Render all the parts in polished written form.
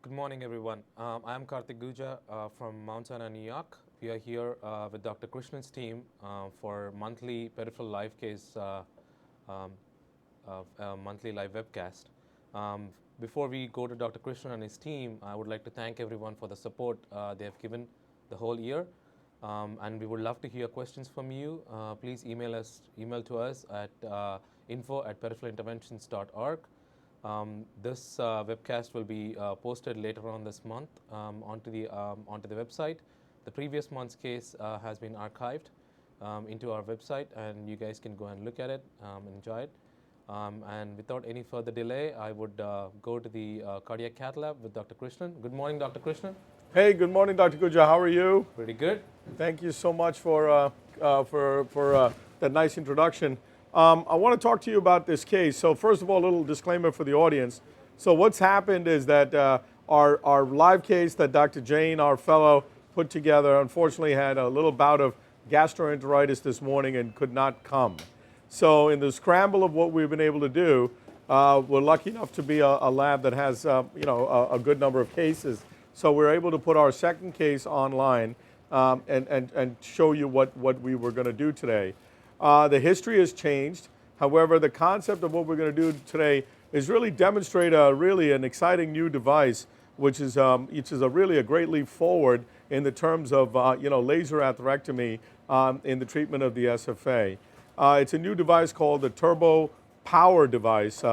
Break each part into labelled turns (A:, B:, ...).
A: Good morning, everyone. I'm Karthik Guja from Mount Sinai, New York. We are here with Dr. Krishnan's team for monthly peripheral live case, monthly live webcast. Before we go to Dr. Krishnan and his team, I would like to thank everyone for the support they have given the whole year. And we would love to hear questions from you. Please email to us at info@peripheраlinterventions.org. This webcast will be posted later on this month onto the website. The previous month's case has been archived into our website, and you guys can go and look at it, enjoy it. And without any further delay, I would go to the cardiac cath lab with Dr. Krishnan. Good morning, Dr. Krishnan.
B: Hey, good morning, Dr. Guja. How are you?
A: Pretty good.
B: Thank you so much for that nice introduction. I want to talk to you about this case. So first of all, a little disclaimer for the audience. So what's happened is that our live case that Dr. Jain, our fellow, put together, unfortunately had a little bout of gastroenteritis this morning and could not come. So in the scramble of what we've been able to do, we're lucky enough to be a lab that has a good number of cases. So we're able to put our second case online and show you what we were going to do today. The history has changed. However, the concept of what we're going to do today is really demonstrate really an exciting new device, which is really a great leap forward in the terms of laser atherectomy in the treatment of the SFA. It's a new device called the Turbo Power device,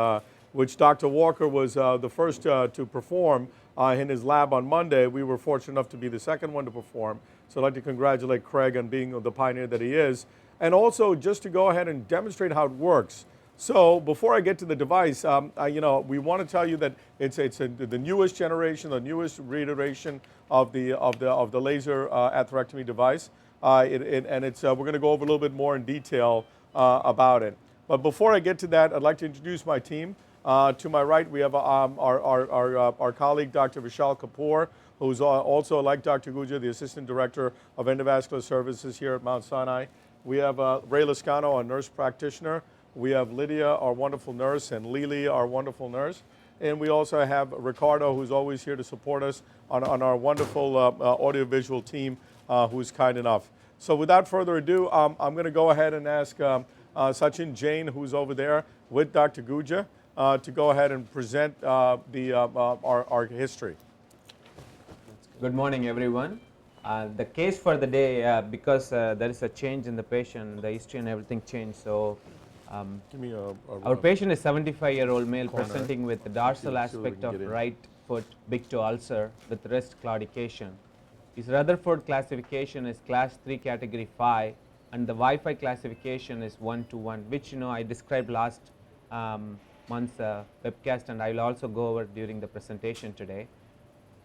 B: which Dr. Walker was the first to perform in his lab on Monday. We were fortunate enough to be the second one to perform. So I'd like to congratulate Craig on being the pioneer that he is. And also just to go ahead and demonstrate how it works. So before I get to the device, we want to tell you that it's the newest generation, the newest reiteration of the laser atherectomy device. We're going to go over a little bit more in detail about it. But before I get to that, I'd like to introduce my team. To my right, we have our colleague, Dr. Vishal Kapoor, who's also, like Dr. Guja, the Assistant Director of Endovascular Services here at Mount Sinai. We have Ray Lascano, our nurse practitioner. We have Lydia, our wonderful nurse, and Lili, our wonderful nurse. And we also have Ricardo, who's always here to support us on our wonderful audiovisual team, who's kind enough. So without further ado, I'm going to go ahead and ask Sachin Jain, who's over there with Dr. Guja, to go ahead and present our history.
C: Good morning, everyone. The case for the day, because there is a change in the patient, the history and everything changed. So
B: Give me
C: our patient is a 75-year-old male
B: corner.
C: presenting with the dorsal
B: So we
C: aspect
B: can
C: of
B: get in.
C: right foot big toe ulcer with wrist claudication. His Rutherford classification is class 3 category 5, and the Wi-Fi classification is 1-1, which I described last month's webcast, and I will also go over during the presentation today.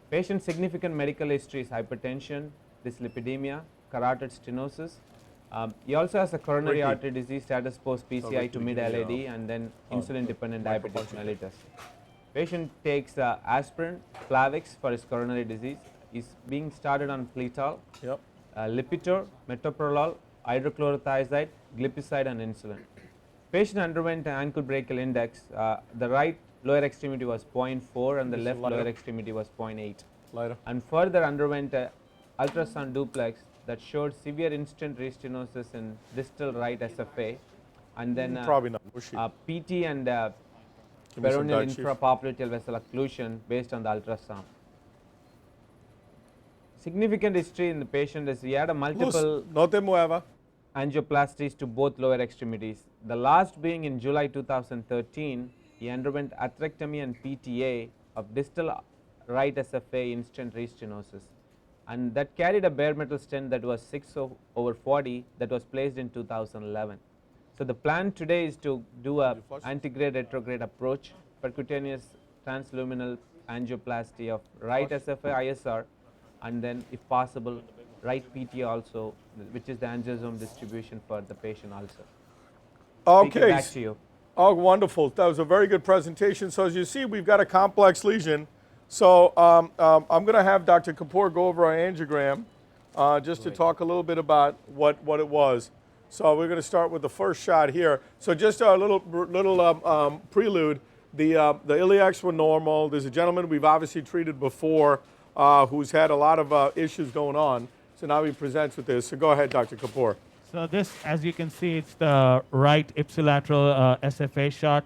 C: Patient's significant medical history is hypertension, dyslipidemia, carotid stenosis. He also has a coronary artery disease status post PCI to mid LAD, and then insulin-dependent diabetic mellitus. Patient takes aspirin, Plavix for his coronary disease. He's being started on Pletal, Lipitor, Metoprolol, hydrochlorothiazide, glipizide, and insulin. Patient underwent an ankle brachial index. The right lower extremity was 0.4 and the left lower extremity was 0.8. And further underwent an ultrasound duplex that showed severe instant restenosis in distal right SFA, and then PT and peroneal infrapopliteal vessel occlusion based on the ultrasound. Significant history in the patient is he had a multiple angioplasties to both lower extremities. The last being in July 2013, he underwent atherectomy and PTA of distal right SFA instant restenosis, and that carried a bare metal stent that was 6/40 that was placed in 2011. So the plan today is to do a antegrade retrograde approach, percutaneous transluminal angioplasty of right SFA ISR, and then if possible right PT also, which is the angiosome distribution for the patient ulcer.
B: Okay.
C: Back to you.
B: Oh, wonderful. That was a very good presentation. So as you see, we've got a complex lesion. So I'm going to have Dr. Kapoor go over our angiogram just to talk a little bit about what it was. So we're going to start with the first shot here. So just a little prelude. The iliacs were normal. There's a gentleman we've obviously treated before who's had a lot of issues going on. So now he presents with this. So go ahead, Dr. Kapoor.
D: So this, as you can see, it's the right ipsilateral SFA shot.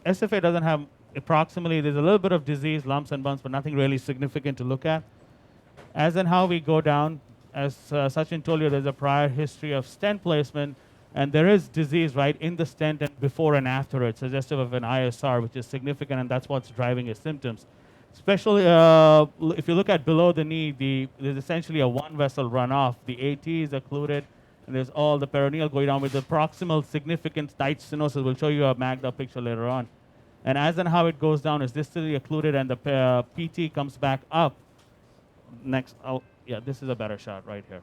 D: SFA doesn't have approximately, there's a little bit of disease, lumps and bumps, but nothing really significant to look at. As in how we go down, as Sachin told you, there's a prior history of stent placement, and there is disease right in the stent and before and after it, suggestive of an ISR, which is significant, and that's what's driving his symptoms. Especially if you look at below the knee, there's essentially a one vessel runoff. The AT is occluded, and there's all the perineal going down with the proximal significant tight stenosis. We'll show you a magged up picture later on. And as and how it goes down is distally occluded, and the PT comes back up. Next, yeah, this is a better shot right here.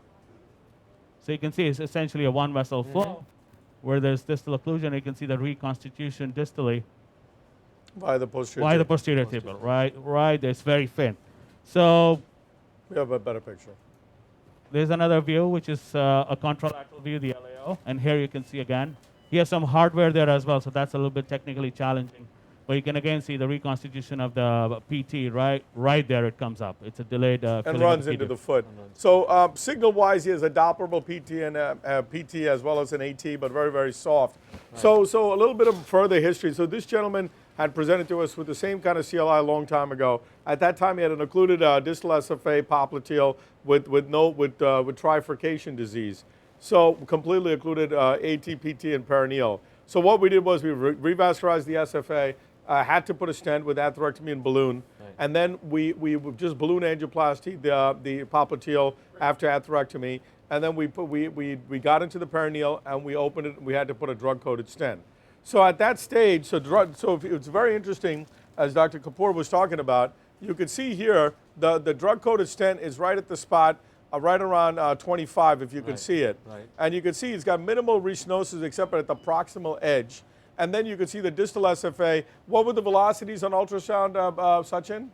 D: So you can see it's essentially a one vessel flow where there's distal occlusion. You can see the reconstitution distally.
B: By the posterior.
D: Tibial, right. It's very thin. So
B: We have a better picture.
D: there's another view, which is a contralateral view, the LAO. And here you can see again. He has some hardware there as well, so that's a little bit technically challenging. But you can again see the reconstitution of the PT, right there it comes up. It's a delayed
B: And runs into the foot. So signal-wise, he has a Dopplerable PT and PT as well as an AT, but very, very soft. Right. So a little bit of further history. So this gentleman had presented to us with the same kind of CLI a long time ago. At that time, he had an occluded distal SFA popliteal with trifurcation disease. So completely occluded AT, PT, and perineal. So what we did was we revascularized the SFA, had to put a stent with atherectomy and balloon, and then we just balloon angioplasty the popliteal after atherectomy, and then we got into the perineal and we opened it and we had to put a drug-coated stent. So at that stage, it's very interesting, as Dr. Kapoor was talking about, you can see here the drug-coated stent is right at the spot, right around 25 if you can see it. Right. And you can see it's got minimal restenosis except at the proximal edge. And then you can see the distal SFA. What were the velocities on ultrasound, Sachin?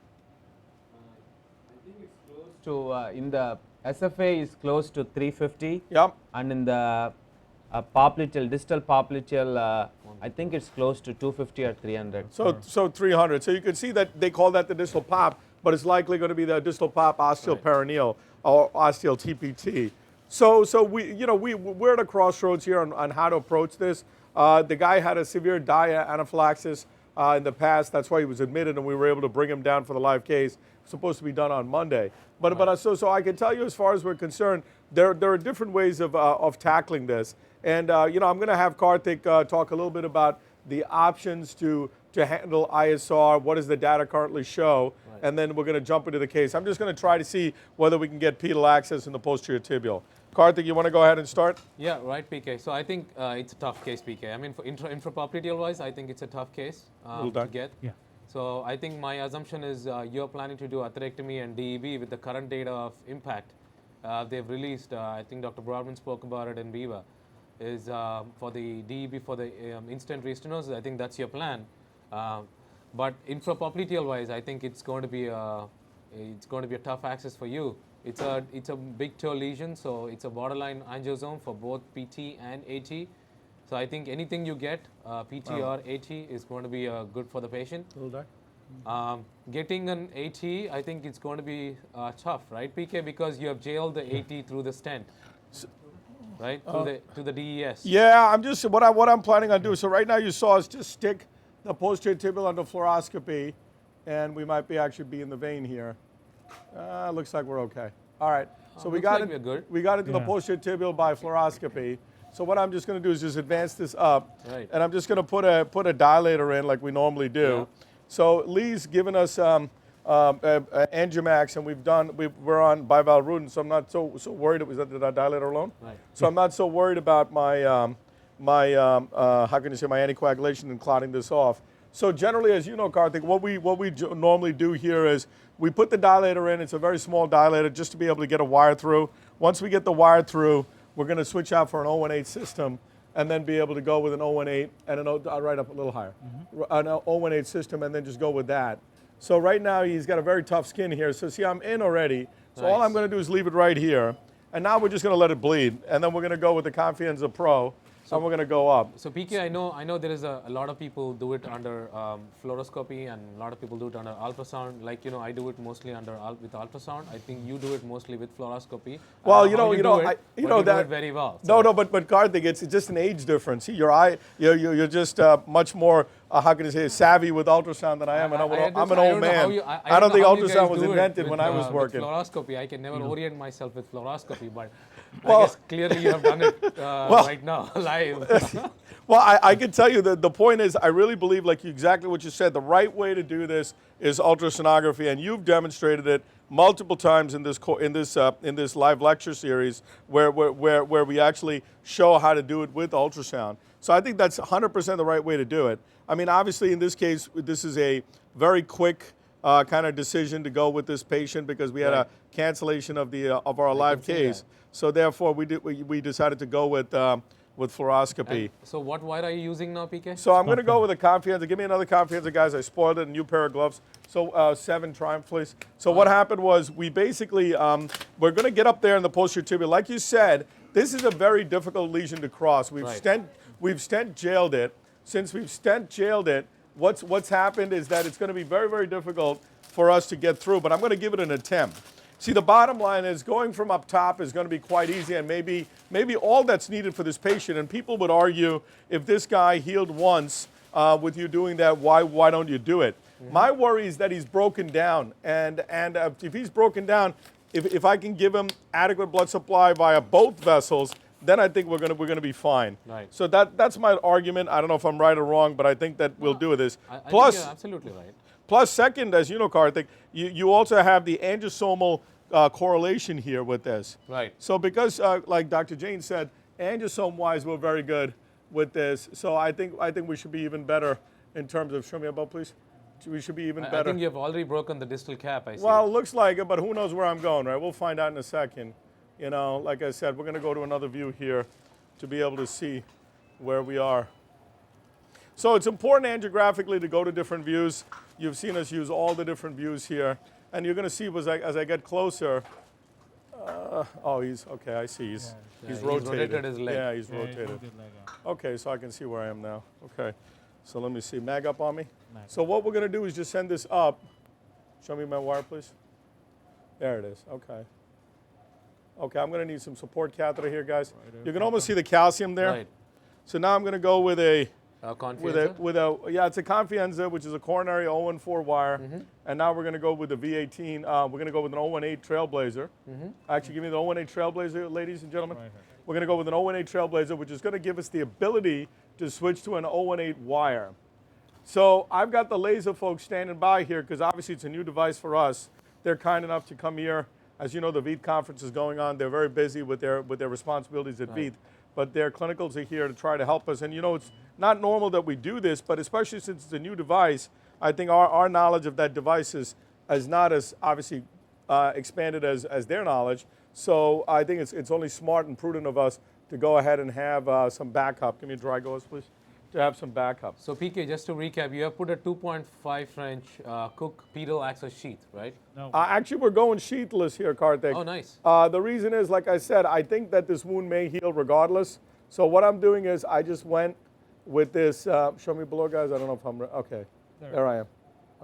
C: I think it's close to, in the SFA is close to 350.
B: Yep.
C: And in the popliteal, distal popliteal, I think it's close to 250 or 300.
B: So 300. So you can see that they call that the distal pop, but it's likely going to be the distal pop osteal perineal or osteal TPT. So we're at a crossroads here on how to approach this. The guy had a severe anaphylaxis in the past. That's why he was admitted, and we were able to bring him down for the live case. It's supposed to be done on Monday. So I can tell you, as far as we're concerned, there are different ways of tackling this. And I'm going to have Karthik talk a little bit about the options to handle ISR. What does the data currently show? Right. And then we're going to jump into the case. I'm just going to try to see whether we can get pedal access in the posterior tibial. Karthik, you want to go ahead and start?
A: Yeah, right, PK. So I think it's a tough case, PK. I mean, for infrapopliteal-wise, I think it's a tough case to get. Yeah. So I think my assumption is you're planning to do atherectomy and DEB with the current data of impact. They've released, I think Dr. Broadman spoke about it in Viva, is for the DEB for the instant restenosis. I think that's your plan. But infrapopliteal-wise, I think it's going to be a tough access for you. It's a big toe lesion, so it's a borderline angiosome for both PT and AT. So I think anything you get, PT or AT, is going to be good for the patient. Getting an AT, I think it's going to be tough, right, PK? Because you have jailed the AT through the stent, right, to the DES.
B: Yeah, what I'm planning on doing. So right now you saw us just stick the posterior tibial under fluoroscopy, and we might actually be in the vein here. Looks like we're okay. All right. So we got into the posterior tibial by fluoroscopy. So what I'm just going to do is just advance this up, and I'm just going to put a dilator in like we normally do. Yeah. So Lee's given us Angiomax, and we're on bivalrudin, so I'm not so worried. Was that the dilator alone? Right. So I'm not so worried about my my anticoagulation and clotting this off. So generally, as you know, Karthik, what we normally do here is we put the dilator in. It's a very small dilator just to be able to get a wire through. Once we get the wire through, we're going to switch out for an 018 system and then be able to go with an 018 and right up a little higher, an 018 system, and then just go with that. So right now he's got a very tough skin here. So see, I'm in already. So all I'm going to do is leave it right here. And now we're just going to let it bleed. And then we're going to go with the Confianza Pro. and we're going to go up.
A: So PK, I know there is a lot of people do it under fluoroscopy, and a lot of people do it under ultrasound. Like I do it mostly with ultrasound. I think you do it mostly with fluoroscopy.
B: Well,
A: you do it very well.
B: So. No, but Karthik, it's just an age difference. See, you're just much more how can I say savvy with ultrasound than I am. I'm an old man. I don't think ultrasound was invented when I was working.
A: With fluoroscopy, I can never orient myself with fluoroscopy, but I guess clearly you have done it right now, live.
B: Well, I can tell you that the point is, I really believe, like exactly what you said, the right way to do this is ultrasonography, and you've demonstrated it multiple times in this live lecture series where we actually show how to do it with ultrasound. So I think that's 100% the right way to do it. I mean, obviously, in this case, this is a very quick kind of decision to go with this patient because we had a cancellation of our live case. So therefore, we decided to go with fluoroscopy.
A: So what wire are you using now, PK?
B: So I'm going to go with a Confianza. Give me another Confianza, guys. I spoiled it. A new pair of gloves. So 7 Triumph, please. So what happened was we basically, we're going to get up there in the posterior tibia. Like you said, this is a very difficult lesion to cross. We've stent jailed it. Since we've stent jailed it, what's happened is that it's going to be very, very difficult for us to get through, but I'm going to give it an attempt. See, the bottom line is going from up top is going to be quite easy, and maybe all that's needed for this patient. And people would argue, if this guy healed once with you doing that, why don't you do it? Mm-hmm. My worry is that he's broken down, and if he's broken down, if I can give him adequate blood supply via both vessels, then I think we're gonna be fine. Right. So that's my argument. I don't know if I'm right or wrong, but I think that we'll do this.
A: I think you're absolutely right.
B: Plus, second, as you know, Karthik, you also have the angiosomal correlation here with this.
A: Right.
B: So because, like Dr. Jain said, angiosome-wise, we're very good with this. So I think we should be even better in terms of, show me above, please. We should be even better.
A: I think you've already broken the distal cap, I see.
B: Well, it looks like it, but who knows where I'm going, right? We'll find out in a second. You know, like I said, we're going to go to another view here to be able to see where we are. So it's important angiographically to go to different views. You've seen us use all the different views here. And you're going to see as I get closer, he's, okay, I see. He's rotated
A: his leg.
B: Yeah, he's rotated. Okay, so I can see where I am now. Okay, so let me see. Mag up on me. So what we're going to do is just send this up. Show me my wire, please. There it is. Okay. Okay, I'm going to need some support catheter here, guys. You can almost see the calcium there. Right. So now I'm going to go with a it's a Confianza, which is a coronary 014 wire, and now we're going to go with the V18. We're going to go with an 018 Trailblazer. Actually, give me the 018 Trailblazer, ladies and gentlemen. Right. We're going to go with an 018 Trailblazer, which is going to give us the ability to switch to an 018 wire. So I've got the laser folks standing by here because obviously it's a new device for us. They're kind enough to come here. As you know, the VEITH conference is going on. They're very busy with their responsibilities at VEITH, but their clinicals are here to try to help us. And you know, it's not normal that we do this, but especially since it's a new device, I think our knowledge of that device is not as obviously expanded as their knowledge. So I think it's only smart and prudent of us to go ahead and have some backup. Give me a dry gauze, please. To have some backup.
A: So PK, just to recap, you have put a 2.5 French Cook pedal access sheath, right?
B: No. Actually, we're going sheathless here, Karthik.
A: Oh, nice.
B: The reason is, like I said, I think that this wound may heal regardless. So what I'm doing is I just went with this. Show me below, guys. I don't know if I'm okay. There I am.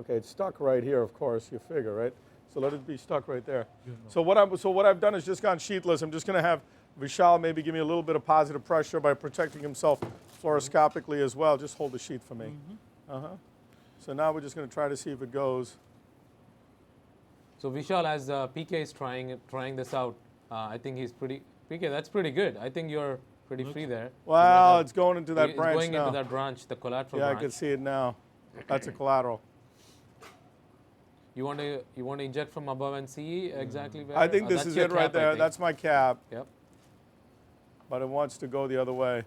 B: Okay, it's stuck right here. Of course, you figure, right? So let it be stuck right there. So what I've done is just gone sheetless. I'm just going to have Vishal maybe give me a little bit of positive pressure by protecting himself fluoroscopically as well. Just hold the sheet for me. So now we're just going to try to see if it goes.
A: So Vishal, as PK is trying this out, I think he's pretty. PK, that's pretty good. I think you're pretty free there.
B: Well, it's going into that branch now.
A: It's going into that branch, the collateral branch.
B: Yeah, I can see it now. That's a collateral.
A: You want to inject from above and see exactly where?
B: I think this is it right there. That's my cap.
A: Yep.
B: But it wants to go the other way.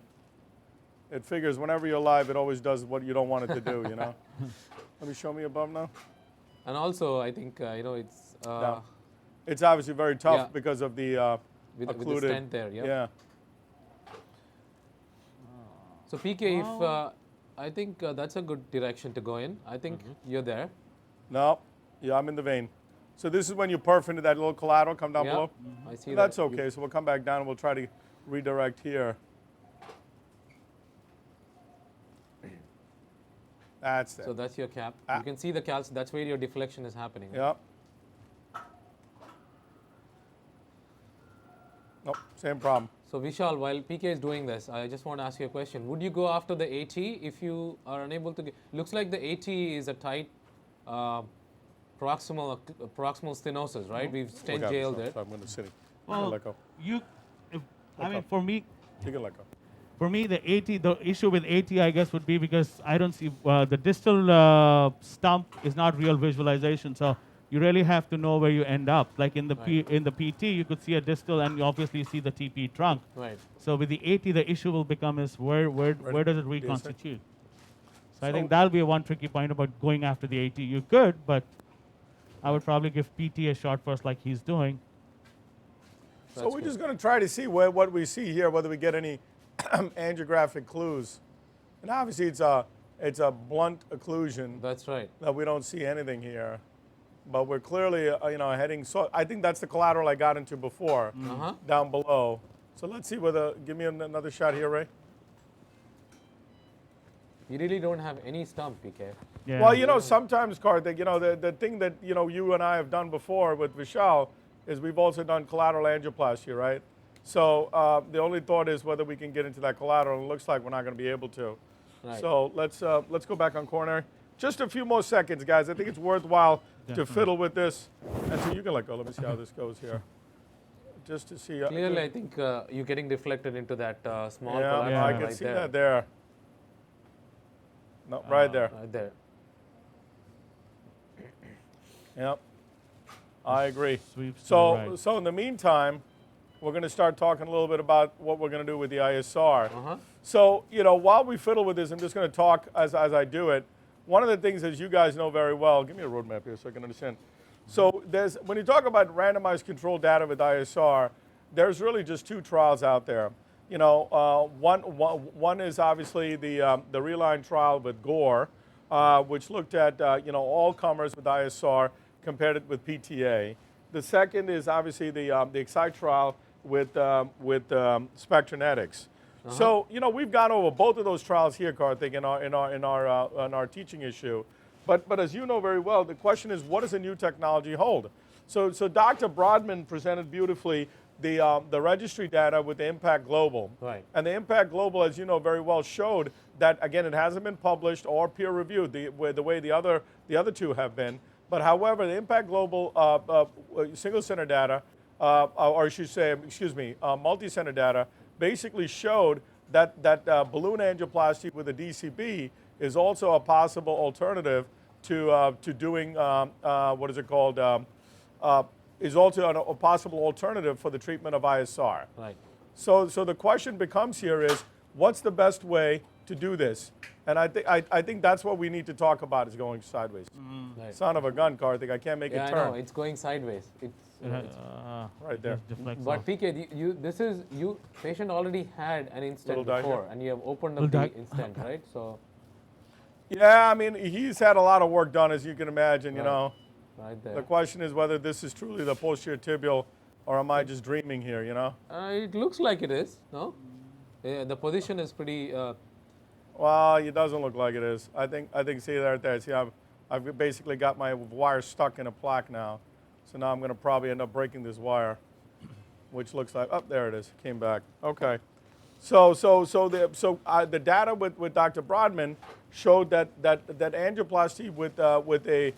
B: It figures whenever you're live, it always does what you don't want it to do, you know? Let me show me above now.
A: And also, I think, it's...
B: It's obviously very tough because of the
A: with the stent there,
B: yeah.
A: So PK, I think that's a good direction to go in. I think you're there.
B: No, yeah, I'm in the vein. So this is when you perf into that little collateral, come down below?
A: I see
B: That's okay, so we'll come back down and we'll try to redirect here. That's it.
A: So that's your cap.
B: Ah.
A: You can see the calcium. That's where your deflection is happening.
B: Yep. Nope, same problem.
A: So Vishal, while PK is doing this, I just want to ask you a question. Would you go after the AT if you are unable to get, looks like the AT is a tight proximal stenosis, right? We've stent jailed it.
B: So I'm going to sit.
D: Well,
B: let go.
D: I mean, for me,
B: You can let go.
D: the issue with AT, I guess, would be because I don't see the distal stump is not real visualization. So you really have to know where you end up. Like in the in the PT, you could see a distal, and you obviously see the TP trunk.
A: Right.
D: So with the AT, the issue will become is where does it reconstitute? So I think that'll be one tricky point about going after the AT. You could, but I would probably give PT a shot first, like he's doing.
B: So we're just going to try to see what we see here, whether we get any angiographic clues. And obviously it's a blunt occlusion.
A: That's right.
B: That we don't see anything here. But we're clearly heading, so I think that's the collateral I got into before, down below. So let's see whether, give me another shot here, Ray.
A: You really don't have any stump, PK.
D: Yeah.
B: Well, sometimes, Karthik, the thing that, you and I have done before with Vishal is we've also done collateral angioplasty, right? So the only thought is whether we can get into that collateral. It looks like we're not going to be able to.
A: Right.
B: So let's go back on coronary. Just a few more seconds, guys. I think it's worthwhile to fiddle with this. And so you can let go. Let me see how this goes here. Just to see.
A: Clearly, I think you're getting deflected into that small
B: Yeah,
A: collateral
B: I can
A: right
B: see
A: there.
B: that there. No, right there.
A: Right there.
B: Yep. I agree.
D: Sweeps to the
B: So,
D: right.
B: so in the meantime, we're going to start talking a little bit about what we're going to do with the ISR. So, while we fiddle with this, I'm just going to talk as I do it. One of the things, as you guys know very well, give me a roadmap here so I can understand. So when you talk about randomized controlled data with ISR, there's really just two trials out there. One is obviously the Reline trial with Gore, which looked at all comers with ISR, compared it with PTA. The second is obviously the Excite trial with Spectranetics. So we've gone over both of those trials here, Karthik, in our teaching issue. But as you know very well, the question is, what does a new technology hold? So Dr. Brodman presented beautifully the registry data with the Impact Global.
A: Right.
B: And the Impact Global, as you know very well, showed that, again, it hasn't been published or peer reviewed the way the other two have been. But however, the Impact Global single center data, or I should say, multi-center data, basically showed that balloon angioplasty with a DCB is also a possible alternative to doing is also a possible alternative for the treatment of ISR.
A: Right.
B: So the question becomes here is, what's the best way to do this? And I think that's what we need to talk about, is going sideways.
A: Right.
B: Son of a gun, Karthik, I can't make it
A: I
B: turn.
A: know, it's going sideways. It's
B: Right there.
A: but PK, patient already had an instant
B: Little dye
A: before,
B: here.
A: and you have opened up the instant, right? So
B: Yeah, I mean, he's had a lot of work done, as you can imagine,
A: right there.
B: The question is whether this is truly the posterior tibial, or am I just dreaming here,
A: It looks like it is, no? Yeah, the position is pretty.
B: Well, it doesn't look like it is. I think see right there. See, I've basically got my wire stuck in a plaque now. So now I'm going to probably end up breaking this wire, which looks like, oh, there it is, came back. Okay. So the data with Dr. Brodman showed that angioplasty with a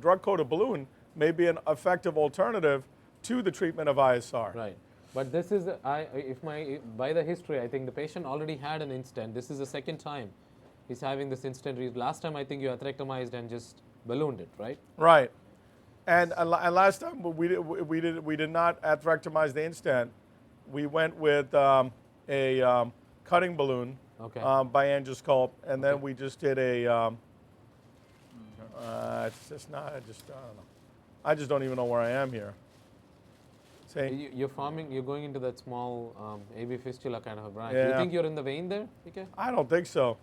B: drug-coated balloon may be an effective alternative to the treatment of ISR.
A: Right. But this is, by the history, I think the patient already had an instant. This is the second time he's having this instant. Last time, I think you atherectomized and just ballooned it, right?
B: Right. And last time we did not atherectomize the instant. We went with a cutting balloon by angiosculpt, and then we just did a. It's just not. I don't know. I just don't even know where I am here. See?
A: You're going into that small AV fistula kind of a branch.
B: Yeah.
A: You think you're in the vein there, PK?
B: I don't think so.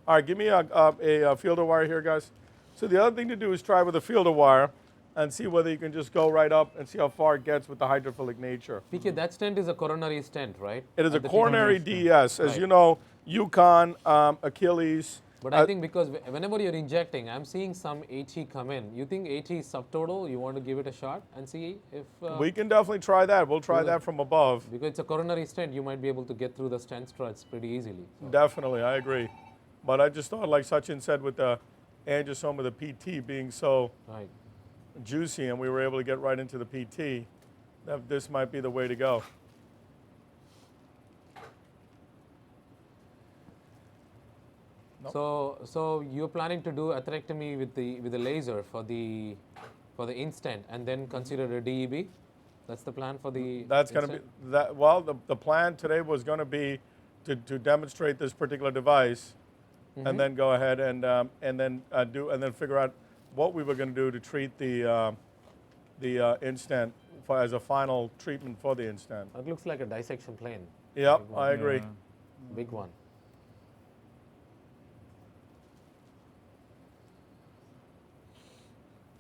B: All right, give me a fielder wire here, guys. So the other thing to do is try with a fielder wire and see whether you can just go right up and see how far it gets with the hydrophilic nature.
A: PK, that stent is a coronary stent, right?
B: It is a coronary DES. As you know, Yukon, Achilles.
A: But I think because whenever you're injecting, I'm seeing some HE come in. You think HE is subtotal? You want to give it a shot and see if...
B: We can definitely try that. We'll try that from above.
A: Because it's a coronary stent, you might be able to get through the stent struts pretty easily. So.
B: Definitely, I agree. But I just thought, like Sachin said, with the angiosome of the PT being so juicy and we were able to get right into the PT, that this might be the way to go.
A: Nope. So you're planning to do atherectomy with the laser for the in-stent and then consider a DEB? That's the plan for the
B: That's going to be, that. Well, the plan today was going to be to demonstrate this particular device and then go ahead and then figure out what we were going to do to treat the in-stent as a final treatment for the in-stent.
A: It looks like a dissection plane.
B: Yep, I agree.
A: Big one.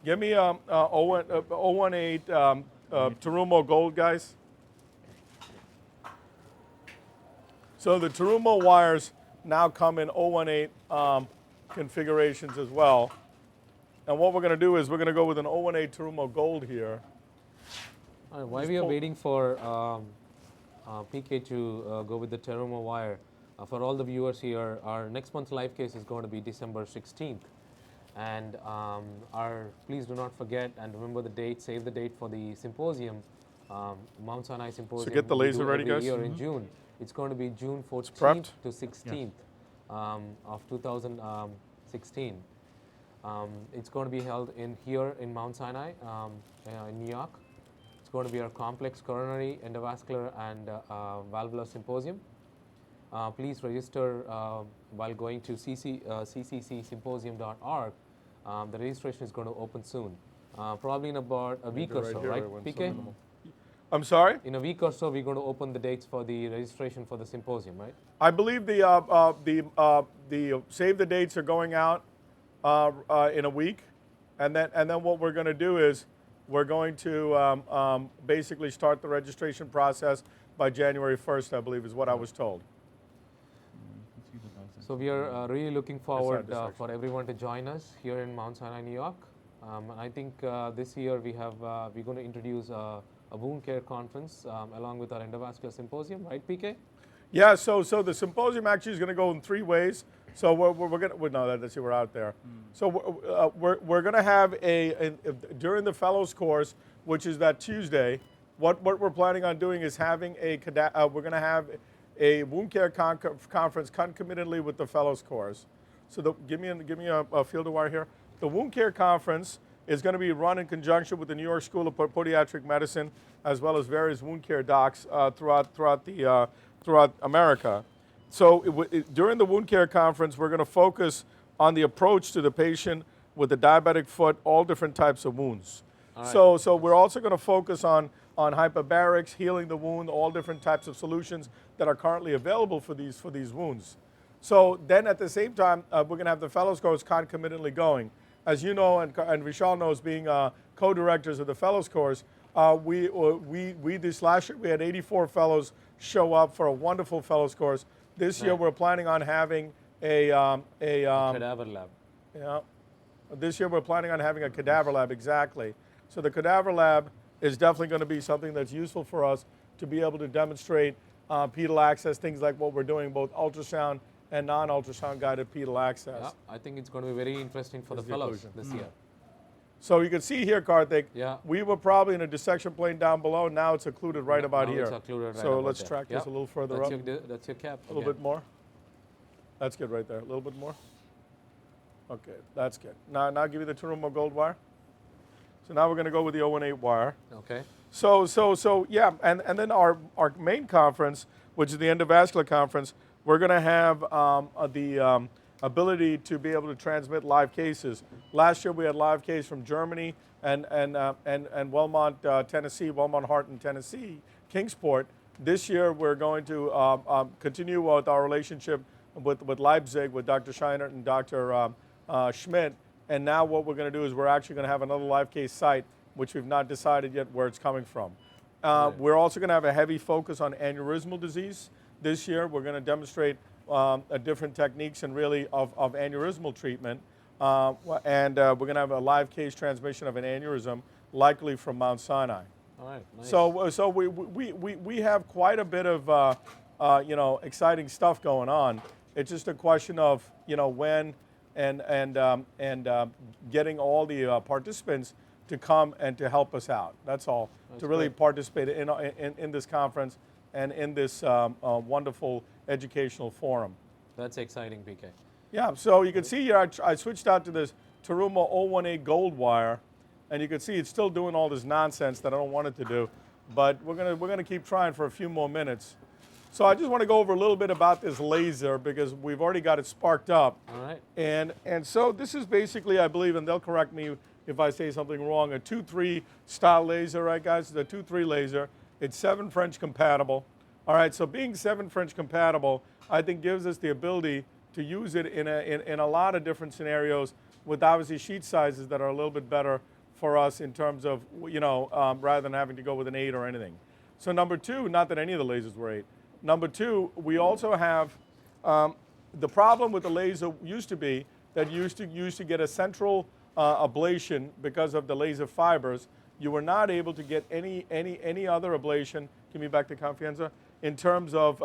B: Give me 018 Terumo Gold, guys. So the Terumo wires now come in 018 configurations as well. And what we're going to do is we're going to go with an 018 Terumo Gold here.
A: While we are waiting for PK to go with the Terumo wire, for all the viewers here, our next month's live case is going to be December 16th. And please do not forget and remember the date, save the date for the symposium, Mount Sinai Symposium.
B: So get the laser ready, guys.
A: Year in June. It's going to be June 14th to 16th of 2016. It's going to be held here in Mount Sinai in New York. It's going to be our complex coronary, endovascular, and valvular symposium. Please register while going to cccsymposium.org. The registration is going to open soon, probably in about a week or so, right, PK?
B: I'm sorry?
A: In a week or so, we're going to open the dates for the registration for the symposium, right?
B: I believe the save the dates are going out in a week, and then what we're going to do is we're going to basically start the registration process by January 1st, I believe, is what I was told.
A: So we are really looking forward for everyone to join us here in Mount Sinai, New York. And I think this year we're going to introduce a wound care conference along with our endovascular symposium, right, PK?
B: Yeah. So the symposium actually is going to go in 3 ways. So we're going to that's we're out there. So we're going to have during the fellows course, which is that Tuesday. What we're planning on doing is having we're going to have a wound care conference concomitantly with the fellows course. So give me a field of wire here. The wound care conference is going to be run in conjunction with the New York School of Podiatric Medicine, as well as various wound care docs throughout America. So during the wound care conference, we're going to focus on the approach to the patient with the diabetic foot, all different types of wounds. Right. So we're also going to focus on hyperbarics, healing the wound, all different types of solutions that are currently available for these wounds. So then at the same time, we're going to have the fellows course concomitantly going. As you know, and Vishal knows, being co-directors of the fellows course, this last year we had 84 fellows show up for a wonderful fellows course. This year we're planning on having a
A: cadaver lab.
B: Yeah. This year we're planning on having a cadaver lab, exactly. So the cadaver lab is definitely going to be something that's useful for us to be able to demonstrate pedal access, things like what we're doing, both ultrasound and non-ultrasound guided pedal access.
A: Yeah, I think it's going to be very interesting for the fellows this year.
B: So you can see here, Karthik,
A: yeah,
B: we were probably in a dissection plane down below. Now it's occluded right about here.
A: It's occluded right
B: so
A: about
B: let's
A: there.
B: track this a little further
A: that's
B: up.
A: That's your cap.
B: A little bit more. That's good right there. A little bit more. Okay, that's good. Now give me the Terumo Gold wire. So now we're going to go with the 018 wire.
A: Okay.
B: So yeah, and then our main conference, which is the endovascular conference, we're going to have the ability to be able to transmit live cases. Last year we had live case from Germany and Wellmont, Tennessee, Wellmont Heart in Tennessee, Kingsport. This year we're going to continue with our relationship with Leipzig, with Dr. Scheinert and Dr. Schmidt. And now what we're going to do is we're actually going to have another live case site, which we've not decided yet where it's coming from. We're also going to have a heavy focus on aneurysmal disease. This year we're going to demonstrate different techniques and really of aneurysmal treatment. And we're going to have a live case transmission of an aneurysm, likely from Mount Sinai.
A: All right. Nice.
B: So we have quite a bit of exciting stuff going on. It's just a question of when and getting all the participants to come and to help us out. That's all.
A: That's
B: to really
A: great.
B: participate in this conference and in this wonderful educational forum.
A: That's exciting, PK.
B: Yeah. So you can see here I switched out to this Terumo 018 gold wire, and you can see it's still doing all this nonsense that I don't want it to do. But we're gonna keep trying for a few more minutes. So I just want to go over a little bit about this laser because we've already got it sparked up.
A: All right.
B: And so this is basically, I believe, and they'll correct me if I say something wrong, a 2-3 style laser, right, guys? It's a 2-3 laser. It's 7 French compatible. All right. So being 7 French compatible, I think gives us the ability to use it in a lot of different scenarios with obviously sheet sizes that are a little bit better for us in terms of rather than having to go with an 8 or anything. So number 2, not that any of the lasers were 8. Number 2, we also have the problem with the laser used to be that you used to get a central ablation because of the laser fibers. You were not able to get any other ablation. Give me back to Confianza in terms of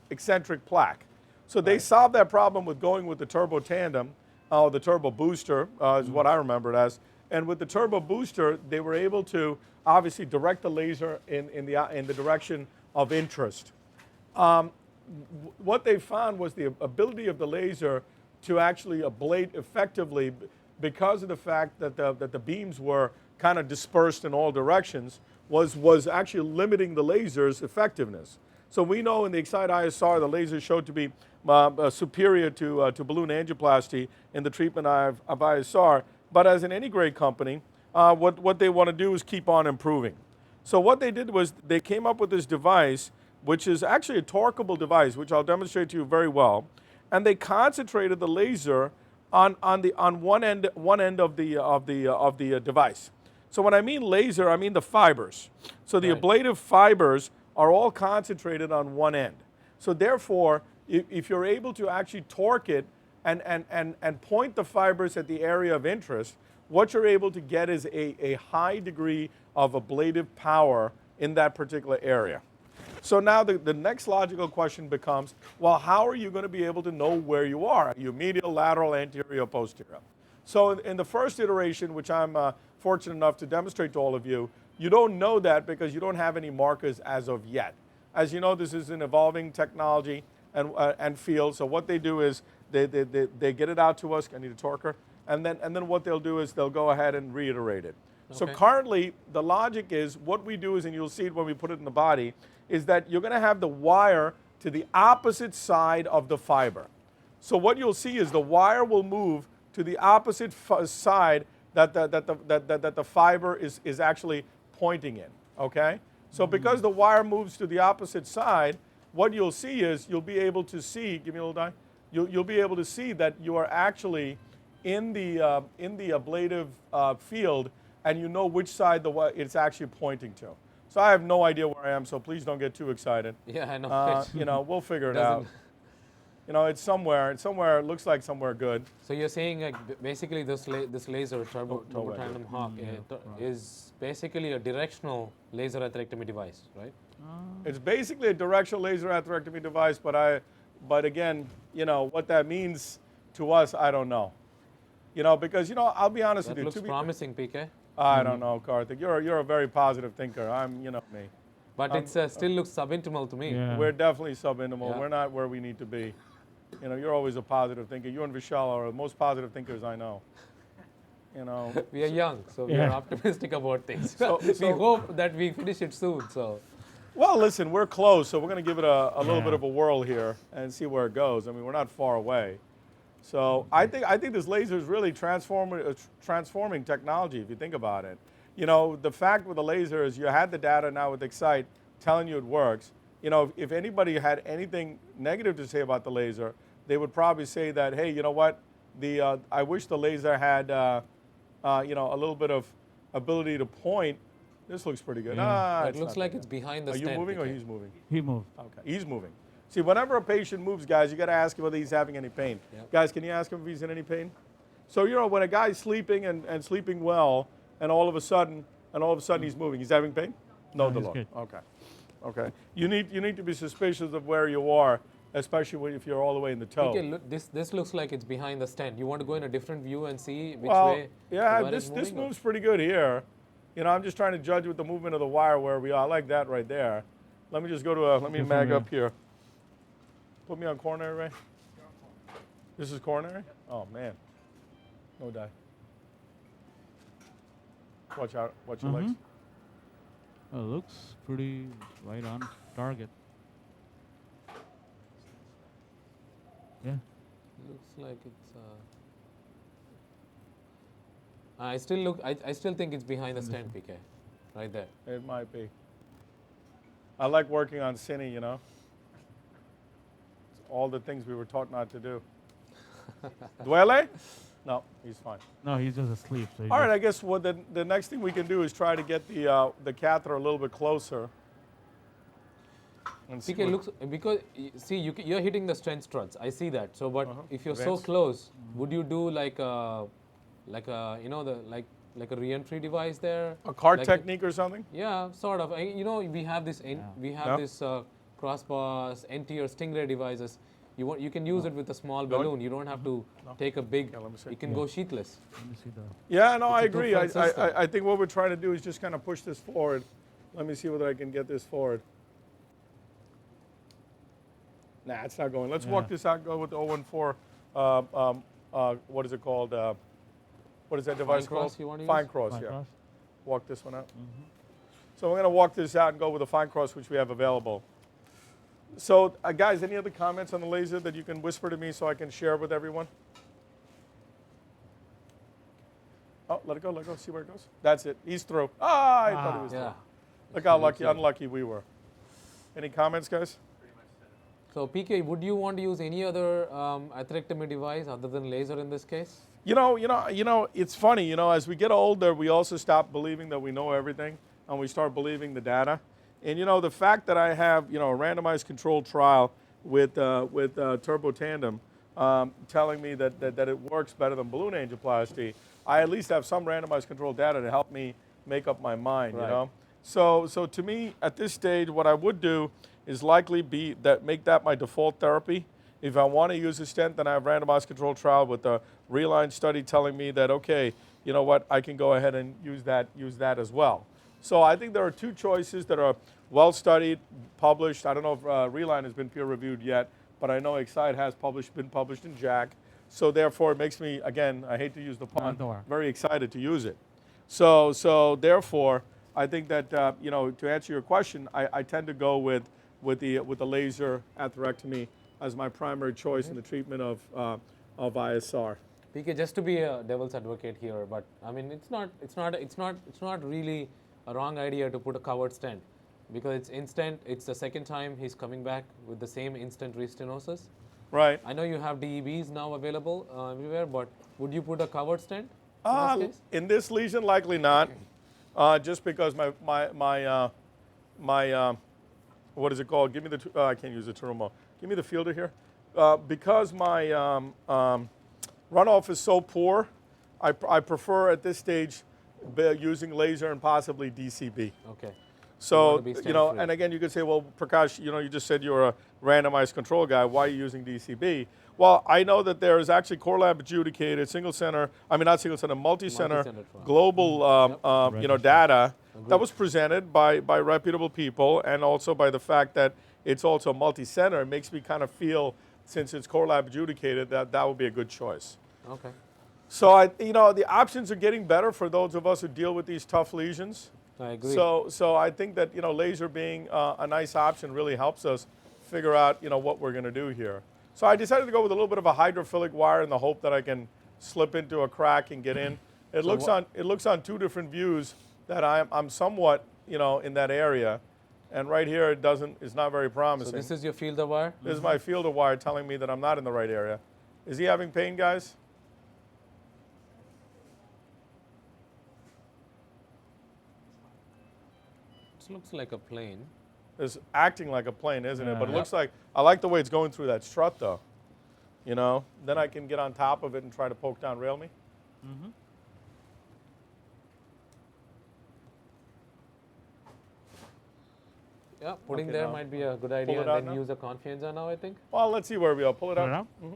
B: eccentric plaque. So they solved that problem with going with the turbo tandem, the turbo booster is what I remember it as. And with the turbo booster, they were able to obviously direct the laser in the direction of interest. What they found was the ability of the laser to actually ablate effectively because of the fact that the beams were kind of dispersed in all directions was actually limiting the laser's effectiveness. So we know in the Excite ISR, the laser showed to be superior to balloon angioplasty in the treatment of ISR. But as an Antegrade company, what they want to do is keep on improving. So what they did was they came up with this device, which is actually a torqueable device, which I'll demonstrate to you very well. And they concentrated the laser on one end of the device. So when I mean laser, I mean the fibers. So the ablative fibers are all concentrated on one end. So therefore, if you're able to actually torque it and point the fibers at the area of interest, what you're able to get is a high degree of ablative power in that particular area. So now the next logical question becomes, well, how are you going to be able to know where you are? Are you medial, lateral, anterior, posterior? So in the first iteration, which I'm fortunate enough to demonstrate to all of you, you don't know that because you don't have any markers as of yet. As you know, this is an evolving technology and field. So what they do is they get it out to us. I need a torquer. And then what they'll do is they'll go ahead and reiterate it. Okay. So currently, the logic is what we do is, and you'll see it when we put it in the body, is that you're going to have the wire to the opposite side of the fiber. So what you'll see is the wire will move to the opposite side that the fiber is actually pointing in. Okay. So because the wire moves to the opposite side, what you'll see is you'll be able to see. Give me a little die. You'll be able to see that you are actually in the ablative field, and you know which side it's actually pointing to. So I have no idea where I am, so please don't get too excited.
A: Yeah, I know.
B: We'll figure it out. It's somewhere. It looks like somewhere good.
A: So you're saying basically this laser, turbo tandem hawk, is basically a directional laser atherectomy device, right?
B: It's basically a directional laser atherectomy device, but again, what that means to us, I don't know. Because I'll be honest with you.
A: That looks promising, PK.
B: I don't know, Karthik. You're a very positive thinker. I'm, me.
A: But it still looks subintimal to me.
D: Yeah.
B: We're definitely subintimal.
A: Yeah.
B: We're not where we need to be. You're always a positive thinker. You and Vishal are the most positive thinkers I know.
A: We are young, so we are optimistic about things.
B: So
A: we hope that we finish it soon. So.
B: Well, listen, we're close, so we're going to give it a little bit of a whirl here and see where it goes. I mean, we're not far away. So I think this laser is really transforming technology, if you think about it. The fact with the laser is you had the data now with Excite telling you it works. If anybody had anything negative to say about the laser, they would probably say that, hey, you know what? I wish the laser had, a little bit of ability to point. This looks pretty good.
A: It looks like it's behind the
B: stent. Are you moving or
A: PK?
B: he's moving?
D: He moved.
B: Okay, he's moving. See, whenever a patient moves, guys, you got to ask him whether he's having any pain.
A: Yep.
B: Guys, can you ask him if he's in any pain? So, you know, when a guy's sleeping and sleeping well, and all of a sudden he's moving, he's having pain? No,
D: he's
B: Delor.
D: good.
B: Okay. Okay. You need to be suspicious of where you are, especially if you're all the way in the toe.
A: Okay, look, this looks like it's behind the stent. You want to go in a different view and see which
B: Well,
A: way
B: yeah,
A: the wire
B: this
A: is moving, or-
B: moves pretty good here. You know, I'm just trying to judge with the movement of the wire where we are. I like that right there. Let me just go to let me mag up here. Put me on coronary, Ray. This is coronary? Oh, man. No die. Watch out. Watch your legs.
D: Well, looks pretty right on target. Yeah.
A: Looks like it's. I still think it's behind the stent, PK, right there.
B: It might be. I like working on Cine, you know. It's all the things we were taught not to do. Duele? No, he's fine.
D: No, he's just asleep. So
B: All right, I guess what the next thing we can do is try to get the catheter a little bit closer. And see
A: PK
B: what-
A: looks because see you're hitting the stent struts. I see that. So, but if you're so
B: Advance.
A: close, would you do like a you know like a re-entry device there?
B: a cart
A: like
B: technique or something?
A: Yeah, sort of. You know, we have this
B: No?
A: this crossbars, NT or Stingray devices. You can use it with a small
B: Don't-
A: balloon. You don't have to take a big.
B: Yeah, let me see.
A: You can go sheetless.
D: Let me see the.
B: Yeah, no, I
A: It's a
B: agree.
A: two-front system.
B: I think what we're trying to do is just kind of push this forward. Let me see whether I can get this forward. Nah, it's not going. Let's walk
D: Yeah.
B: this out. Go with the 014. What is it called? What is that device
A: Fine cross
B: called?
A: you wanna use?
B: Fine cross.
D: Fine
B: Yeah.
D: cross.
B: Walk this one out. So we're going to walk this out and go with the fine cross, which we have available. So, guys, any other comments on the laser that you can whisper to me so I can share with everyone? Oh, let it go, let it go. See where it goes. That's it. He's through. Ah, I thought he was
A: Yeah.
B: through. Look how
A: Looks like-
B: unlucky we were. Any comments, guys?
A: So PK, would you want to use any other atherectomy device other than laser in this case?
B: You know, it's funny. You know, as we get older, we also stop believing that we know everything, and we start believing the data. And you know, the fact that I have a randomized controlled trial with Turbo Tandem telling me that it works better than balloon angioplasty, I at least have some randomized controlled data to help me make up my mind.
A: Right.
B: You know, so to me at this stage, what I would do is likely make that my default therapy. If I want to use a stent, then I have randomized controlled trial with a Reline study telling me that, okay, you know what, I can go ahead and use that as well. So I think there are two choices that are well studied, published. I don't know if Reline has been peer reviewed yet, but I know Excite has been published in JACC. So therefore, it makes me, again, I hate to use the pun,
D: don't worry.
B: very excited to use it. So therefore, I think that to answer your question, I tend to go with the laser atherectomy as my primary choice in the treatment of ISR.
A: PK, just to be a devil's advocate here, but I mean it's not really a wrong idea to put a covered stent because it's instant. It's the second time he's coming back with the same instant restenosis.
B: Right.
A: I know you have DEBs now available everywhere, but would you put a covered stent in this case?
B: In this lesion, likely not, just because my what is it called? Give me the. I can't use the Terumo. Give me the fielder here. Because my runoff is so poor, I prefer at this stage using laser and possibly DCB.
A: Okay.
B: So,
A: want to be stent-free.
B: and again, you could say, well, Prakash, you just said you're a randomized control guy. Why are you using DCB? Well, I know that there is actually core lab adjudicated, multi-center
A: Multi-center trial.
B: global, data that was presented by reputable people, and also by the fact that it's also multi-center. It makes me kind of feel, since it's core lab adjudicated, that would be a good choice.
A: Okay.
B: So the options are getting better for those of us who deal with these tough lesions.
A: I agree.
B: So I think that laser being a nice option really helps us figure out what we're going to do here. So I decided to go with a little bit of a hydrophilic wire in the hope that I can slip into a crack and get in. It looks on two different views that I'm somewhat in that area, and right here it's not very promising.
A: So this is your fielder wire?
B: This is my fielder wire telling me that I'm not in the right area. Is he having pain, guys?
A: This looks like a plane.
B: It's acting like a plane, isn't it? But it
D: Yeah.
B: looks like, I like the way it's going through that strut though. You know, then I can get on top of it and try to poke down rail me.
D: Mm-hmm.
A: Yeah, putting
B: Okay,
A: there
B: now
A: might be a good
B: it
A: idea,
B: out
A: and then
B: now?
A: use a confianza now, I think.
B: Well, let's see where we are. Pull it
D: Put it
B: out.
D: out?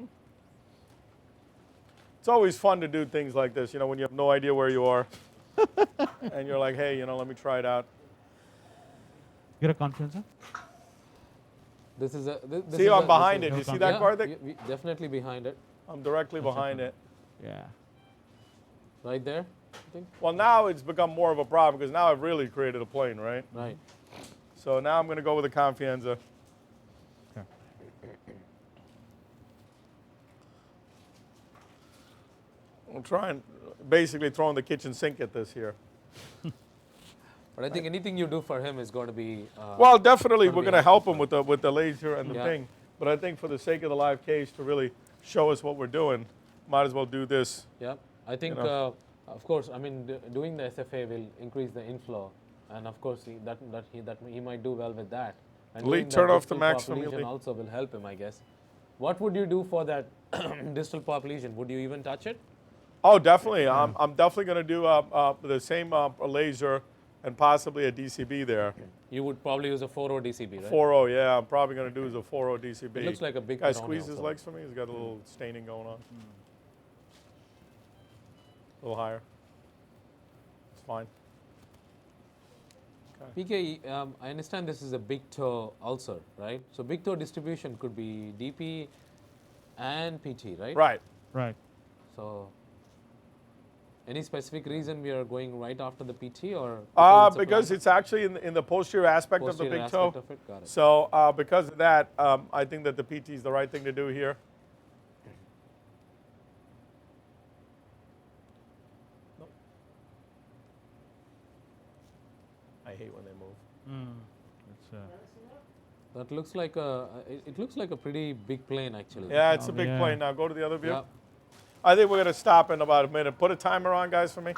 B: It's always fun to do things like this, you know, when you have no idea where you are. And you're like, hey, you know, let me try it out.
D: Get a conference, huh?
A: This is a. This
B: See,
A: is
B: I'm
A: a,
B: behind
A: this
B: it.
A: is-
B: You see
D: Yeah,
B: that,
A: Yeah,
B: Karthik?
A: definitely behind it,
B: I'm directly behind it.
D: Yeah.
A: right there. I think.
B: Well, now it's become more of a problem because now I've really created a plane, right?
A: Right.
B: So now I'm going to go with a confianza.
D: Okay.
B: I'm trying, basically throwing the kitchen sink at this here.
A: But I think anything you do for him is going to be.
B: Well, definitely
A: gonna
B: we're
A: be
B: going to help
A: helpful
B: him with the laser and the
A: Yeah.
B: thing. But I think for the sake of the live case to really show us what we're doing, might as well do this.
A: Yeah, I think,
B: know.
A: of course, I mean, doing the SFA will increase the inflow, and of course, he might do well with that. And
B: Lee,
A: doing that
B: turn off the
A: distal
B: max
A: pop
B: for me,
A: lesion
B: Lee.
A: also will help him, I guess. What would you do for that distal pop lesion? Would you even touch it?
B: Oh, definitely. I'm definitely going to do the same laser and possibly a DCB there.
A: You would probably use a 4.0 DCB, right?
B: 4.0, yeah. I'm probably going to do is a 4.0 DCB.
A: It looks like a big
B: Guy
A: peroneal
B: squeeze his
A: also.
B: legs for me. He's got a little staining going on. A little higher. It's fine.
A: PK, I understand this is a big toe ulcer, right? So big toe distribution could be DP and PT, right?
B: Right.
D: Right.
A: So, any specific reason we are going right after the PT, or because
B: Because it's actually in the posterior aspect of the
A: posterior
B: big toe.
A: aspect of it? Got it.
B: So because of that, I think that the PT is the right thing to do here. Nope. I hate when they move.
D: It's,
A: That looks like a. It looks like a pretty big plane, actually.
B: Yeah, it's a
D: Oh,
B: big
D: yeah.
B: plane. Now go to the other view.
A: Yeah.
B: I think we're going to stop in about a minute. Put a timer on, guys, for me.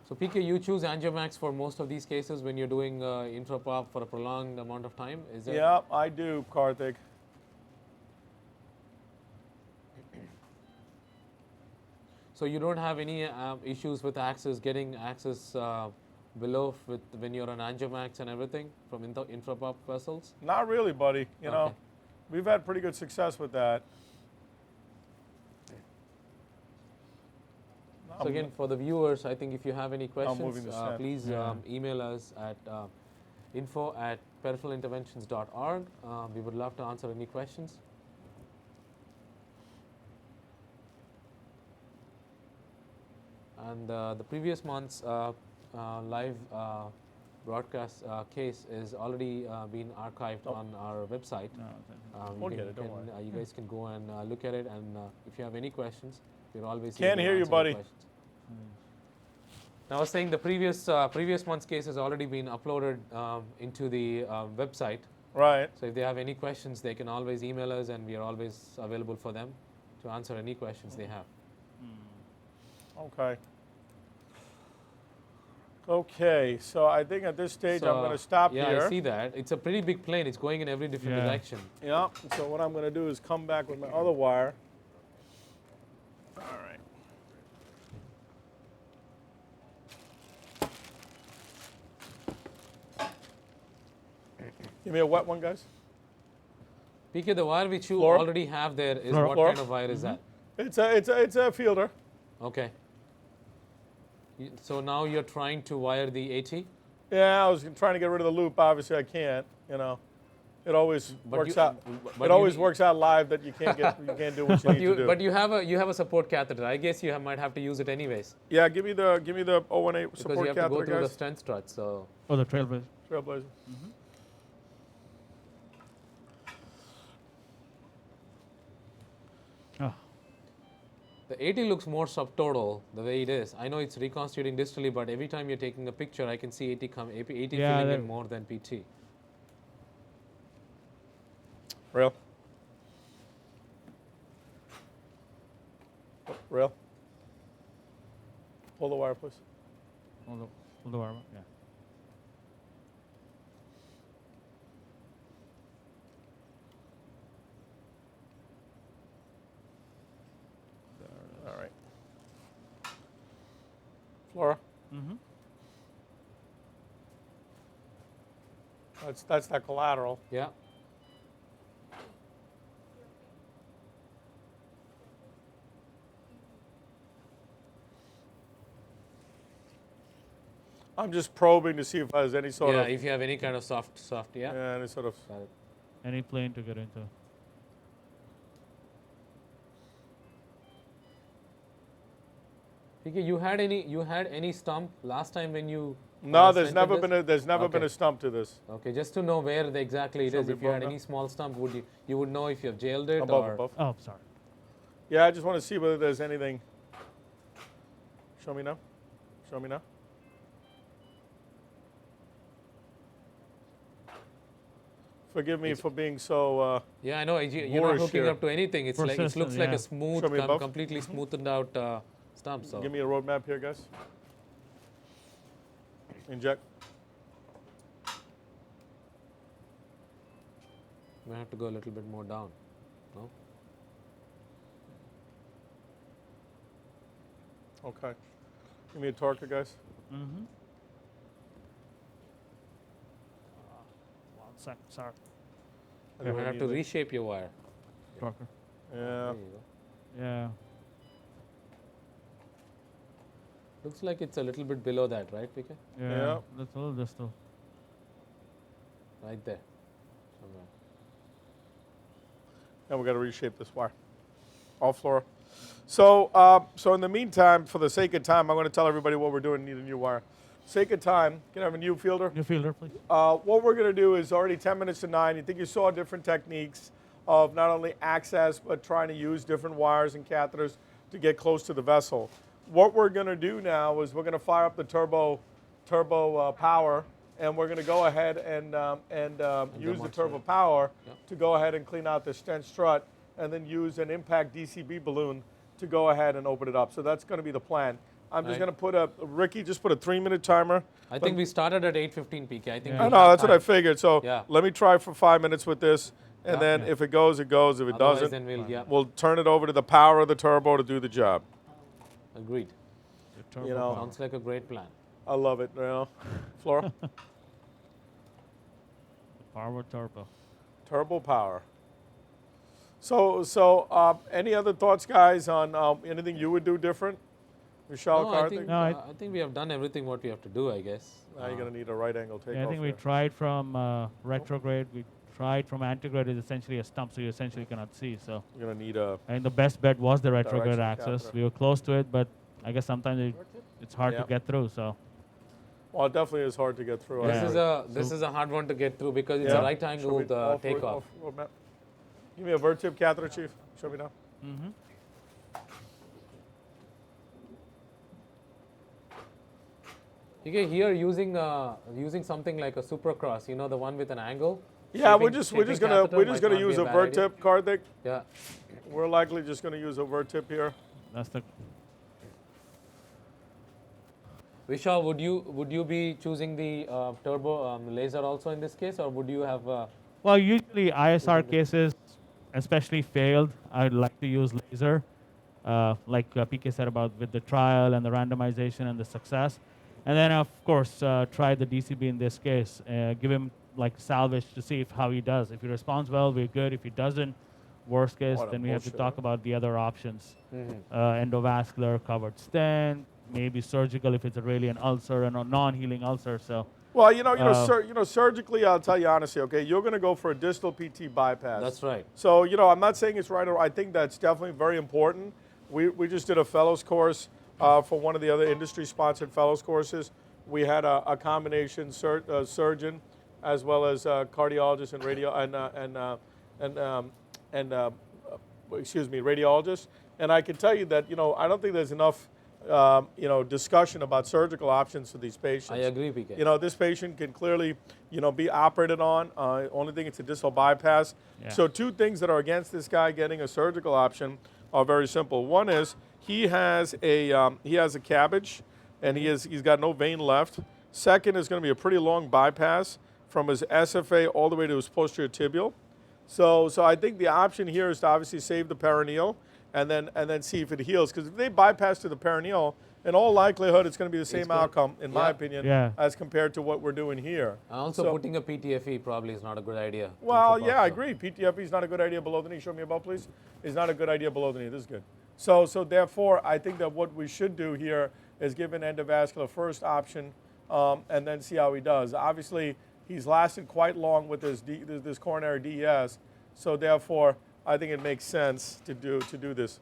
A: So PK, you choose Angiomax for most of these cases when you're doing infrapop for a prolonged amount of time. Is that?
B: Yeah, I do, Karthik.
A: So you don't have any issues with getting access below when you're on Angiomax and everything from infrapop vessels?
B: Not really, buddy. You know,
A: Okay.
B: we've had pretty good success with that.
A: So again, for the viewers, I think if you have any
B: moving
A: questions,
B: the stent.
A: please
D: Yeah.
A: email us at info@peripheраlinterventions.org. We would love to answer any questions. And the previous month's live broadcast case is already been archived on our website.
D: no,
B: We'll get it, don't worry.
A: You guys can go and look at it, and if you have any questions, we're always
B: Can't
A: here to
B: hear you,
A: answer your
B: buddy.
A: questions. Now, I was saying the previous month's case has already been uploaded into the website.
B: Right.
A: So if they have any questions, they can always email us, and we are always available for them to answer any questions they have.
B: Okay. Okay, so I think at this stage I'm going to stop
A: yeah,
B: here.
A: I see that. It's a pretty big plane. It's going in every different
D: Yeah.
A: direction.
B: Yeah, so what I'm going to do is come back with my other wire. All right. Give me a wet one, guys.
A: PK, the wire which you
B: Fluoro?
A: already have there is
D: Fluoro.
A: what
B: Fluoro?
A: kind of wire is that?
B: It's a fielder.
A: Okay. So now you're trying to wire the AT?
B: Yeah, I was trying to get rid of the loop. Obviously, I can't. You know, it always
A: But
B: works
A: you-
B: out.
A: but
B: It
A: you
B: always
A: need-
B: works out live that you can't do what you need to do.
A: But you have a support catheter. I guess you might have to use it anyways
B: Yeah, give me the 018
A: because
B: support
A: you have to go
B: catheter,
A: through the
B: guys.
A: stent strut. So
D: Oh, the Trailblazer.
B: Trailblazer.
D: Oh,
A: the AT looks more subtotal the way it is. I know it's reconstituting distally, but every time you're taking a picture, I can see AT
D: Yeah,
A: filling
D: there-
A: in more than PT.
B: Real. Real. Pull the wire, please.
D: all the wire. Yeah.
B: Flora.
D: Mm-hmm.
B: That's that collateral.
A: Yeah.
B: I'm just probing to see if there's any sort
A: Yeah,
B: of
A: if you have any kind of soft, yeah.
B: any sort of.
A: Got it.
D: Any plane to get into.
A: PK, you had any stump last time when you
B: No, there's
A: sent
B: never
A: this?
B: been a
A: Okay.
B: been a stump to this.
A: Okay, just to know where exactly it
B: Show
A: is.
B: me
A: If you had
B: above
A: any small stump, would you would know if you have jailed it
B: Above,
A: or
B: above.
D: Oh, sorry.
B: Yeah, I just want to see whether there's anything. Show me now. Show me now. Forgive me for being so.
A: Yeah, I know. You're not
B: Moorish
A: hooking
B: here.
A: up to anything. It's like it
D: Persistent,
A: looks like
D: yeah.
A: a smooth,
B: Show me above.
A: completely smoothed out stump. So
B: Give me a roadmap here, guys. Inject.
A: we have to go a little bit more down. No.
B: Okay. Give me a torque, guys.
D: Mm-hmm. 1 second, sorry.
A: You have to reshape your wire.
D: Torker.
B: Yeah.
A: There you go.
D: Yeah.
A: Looks like it's a little bit below that, right, PK?
D: Yeah.
B: Yeah.
D: That's a little distal.
A: Right there. Somewhere.
B: And we got to reshape this wire. Off floor. So, so in the meantime, for the sake of time, I'm going to tell everybody what we're doing. Need a new wire. Sake of time. Can I have a new fielder?
D: New fielder, please.
B: What we're going to do is already 10 minutes to 9. You think you saw different techniques of not only access, but trying to use different wires and catheters to get close to the vessel. What we're going to do now is we're going to fire up the turbo power, and we're going to go ahead and use the turbo power to go ahead and clean out the stent strut, and then use an impact DCB balloon to go ahead and open it up. So that's going to be the plan. I'm just going to put Ricky, just put a 3-minute timer.
A: I think we started at 8:15 PK. I think.
D: Yeah.
A: we
B: I
A: have
B: know, that's what I
A: time.
B: figured. So
A: Yeah.
B: let me try for 5 minutes with this, and
A: Yeah.
B: then if it goes, it goes. If it
A: Otherwise,
B: doesn't,
A: then we'll
B: we'll turn it over to the power of the turbo to do the job.
A: agreed.
D: The turbo
B: You know,
D: power.
A: Sounds like a great plan.
B: I love it. You know, Flora,
D: Power turbo.
B: turbo power. So any other thoughts, guys, on anything you would do different? Michelle,
A: No, I
B: Karthik?
A: think,
D: No, I-
A: I think we have done everything what we have to do, I guess.
B: Now you're going to need a right angle takeoff.
D: Yeah, I think we
B: here.
D: tried from retrograde. We tried from antegrade is essentially a stump, so you essentially cannot see. So
B: You're going to need a.
D: I think the best bet was the retrograde
B: Directional
D: access.
B: catheter.
D: We were close to it, but I guess sometimes it's hard
B: Yeah.
D: to get through. So
B: Well, it definitely is hard to get through. I
D: Yeah.
A: This
B: agree.
A: is a hard one to get through because it's
B: Yeah.
A: a right
B: Show me
A: angled
B: off-
A: takeoff.
B: off roadmap. Give me a vertip catheter, Chief. Show me now.
D: mm-hmm.
A: Okay, here using something like a supercross, you know, the one with an angle.
B: Yeah, we're
A: Shaping-
B: just
A: shaping
B: gonna
A: catheter
B: we're just
A: might
B: gonna
A: not be
B: use a
A: bad idea.
B: vertip, Karthik.
A: Yeah.
B: We're likely just gonna use a vertip here.
D: that's the
A: Vishal, would you be choosing the turbo laser also in this case, or would you have?
D: well. Usually ISR cases, especially failed, I'd like to use laser, like PK said about with the trial and the randomization and the success, and then of course try the DCB in this case. Give him like salvage to see how he does. If he responds well, we're good. If he doesn't, worst case,
B: What a
D: then we have to
B: bullshit,
D: talk
B: huh?
D: about the other options.
A: Mm-hmm.
D: Endovascular covered stent, maybe surgical if it's really an ulcer and a non-healing ulcer. So
B: Well, you know, surgically, I'll tell you honestly, okay, you're gonna go for a distal PT bypass.
A: That's right.
B: So, you know, I'm not saying it's right or I think that's definitely very important. We just did a fellows course for one of the other industry-sponsored fellows courses. We had a combination surgeon as well as cardiologist and radiologist. And I can tell you that, you know, I don't think there's enough, you know, discussion about surgical options for these patients.
A: I agree, PK.
B: You know, this patient can clearly, you know, be operated on. Only thing, it's a distal bypass.
D: Yeah.
B: So 2 things that are against this guy getting a surgical option are very simple. One is he has a cabbage, and he's got no vein left. Second is going to be a pretty long bypass from his SFA all the way to his posterior tibial. So I think the option here is to obviously save the perineal. and then see if it heals. Because if they bypass to the perineal, in all likelihood, it's going to be the same outcome, in my opinion, as compared to what we're doing here.
A: Also, putting a PTFE probably is not a good idea.
B: Well, yeah, I agree. PTFE is not a good idea below the knee. Show me above, please. Is not a good idea below the knee. This is good. So therefore, I think that what we should do here is give an endovascular first option, and then see how he does. Obviously, he's lasted quite long with this coronary DES, so therefore, I think it makes sense to do this.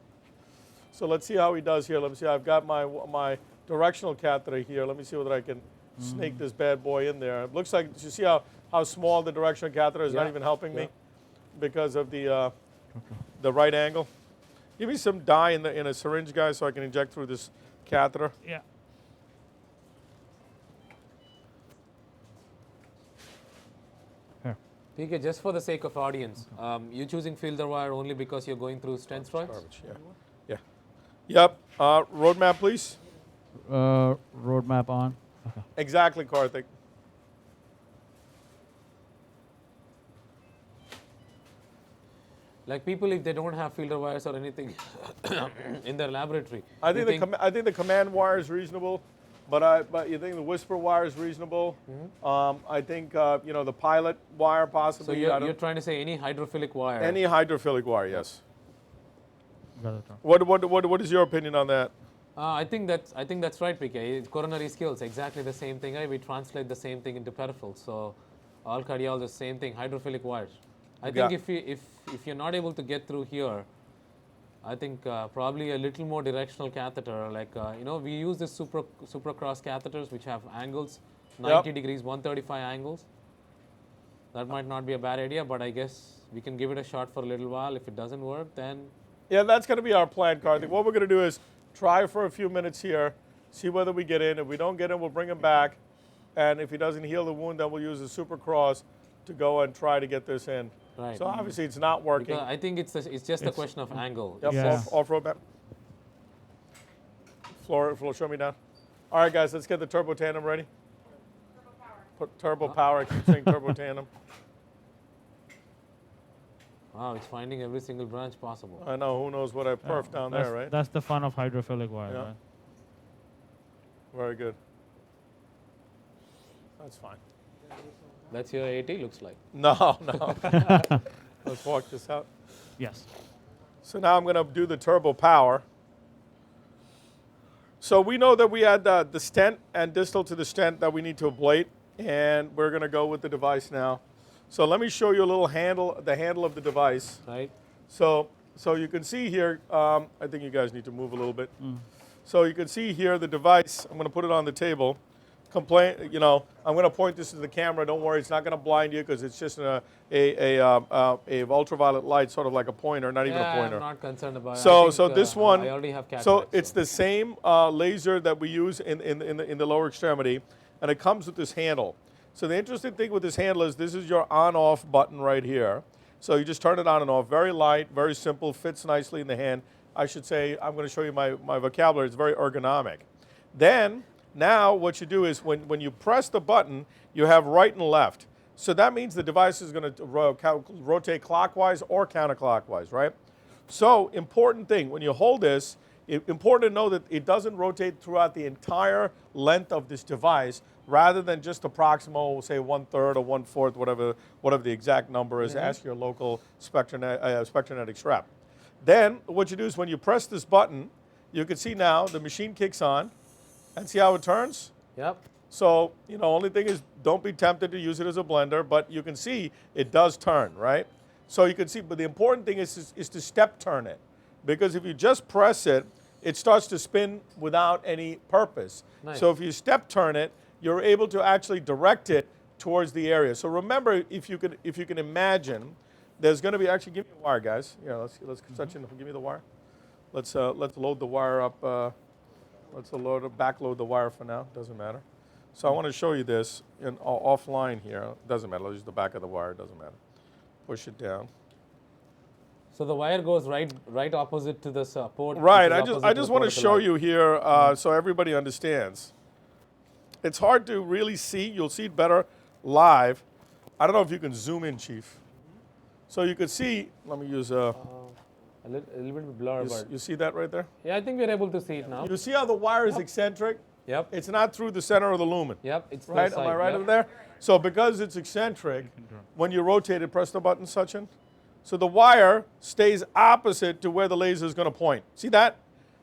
B: So let's see how he does here. Let me see. I've got my directional catheter here. Let me see whether I can snake this bad boy in there. It looks like, you see how small the directional catheter is, not even helping me because of the right angle. Give me some dye in a syringe, guys, so I can inject through this catheter.
D: Yeah.
A: PK, just for the sake of audience, you're choosing fielder wire only because you're going through stent strikes?
B: Garbage, yeah. Yep. Roadmap, please.
D: Roadmap on. Okay.
B: Exactly, Karthik.
A: Like people, if they don't have fielder wires or anything in their laboratory,
B: I think the command wire is reasonable, but you think the whisper wire is reasonable. I think the pilot wire possibly.
A: So you're trying to say any hydrophilic wire?
B: Any hydrophilic wire, yes.
D: Got it.
B: What is your opinion on that?
A: I think that's right, PK. It's coronary skills, exactly the same thing. Right? We translate the same thing into peripheral. So all cardiologists, same thing, hydrophilic wires. I think if you're not able to get through here, I think probably a little more directional catheter. Like we use this supracross catheters which have angles, 90 degrees, 135 angles. That might not be a bad idea, but I guess we can give it a shot for a little while. If it doesn't work, then
B: yeah, that's going to be our plan, Karthik. What we're going to do is try for a few minutes here, see whether we get in. If we don't get in, we'll bring him back, and if he doesn't heal the wound, then we'll use the supracross to go and try to get this in.
A: Right.
B: So obviously it's not working.
A: Because I think it's just a question of angle.
B: Yep,
D: Yeah.
B: off-road map. Floor, show me down. All right, guys, let's get the turbo tandem ready. Turbo power, I keep saying turbo tandem.
A: Wow, it's finding every single branch possible.
B: I know, who knows what I perfed down there, right?
D: That's the fun of hydrophilic wire,
B: Yeah.
D: right?
B: Very good. That's fine.
A: That's your AT, looks like.
B: No. Let's walk this out.
D: Yes.
B: So now I'm going to do the turbo power. So we know that we had the stent and distal to the stent that we need to ablate, and we're going to go with the device now. So let me show you a little handle, the handle of the device.
A: Right.
B: So you can see here, I think you guys need to move a little bit. So you can see here the device. I'm going to put it on the table. I'm going to point this to the camera. Don't worry, it's not going to blind you because it's just a ultraviolet light, sort of like a pointer, not even a pointer.
A: I'm not concerned about it.
B: So this one,
A: I already have cataracts.
B: so it's the same laser that we use in the lower extremity, and it comes with this handle. So the interesting thing with this handle is this is your on-off button right here. So you just turn it on and off. Very light, very simple, fits nicely in the hand. I should say, I'm going to show you my vocabulary. It's very ergonomic. Then, now what you do is when you press the button, you have right and left. So that means the device is going to rotate clockwise or counterclockwise, right? So important thing, when you hold this, important to know that it doesn't rotate throughout the entire length of this device, rather than just the proximal, say 1/3 or 1/4, whatever the exact number is. Ask your local Spectranetics rep. Then what you do is when you press this button, you can see now the machine kicks on, and see how it turns?
A: Yep.
B: So, only thing is don't be tempted to use it as a blender, but you can see it does turn, right? So you can see, but the important thing is to step turn it, because if you just press it, it starts to spin without any purpose.
A: Nice.
B: So if you step turn it, you're able to actually direct it towards the area. So remember, if you can imagine, there's going to be, actually give me the wire, guys. Let's touch in. Give me the wire. Let's load the wire up. Let's backload the wire for now. Doesn't matter. So I want to show you this offline here. Doesn't matter. I'll use the back of the wire. Doesn't matter. Push it down.
A: So the wire goes right opposite to the port.
B: Right. I just want to show you here so everybody understands. It's hard to really see. You'll see it better live. I don't know if you can zoom in, Chief. So you could see. Let me use
A: I A little bit blur, but
B: You see that right there?
A: yeah, I think we're able to see it now.
B: You see how the wire is eccentric?
A: Yep.
B: It's not through the center of the lumen.
A: Yep. It's
B: Right?
A: the
B: Am
A: side.
B: I right
A: Yep.
B: over there? So because it's eccentric, when you rotate it, press the button, Sachin. So the wire stays opposite to where the laser is going to point. See that?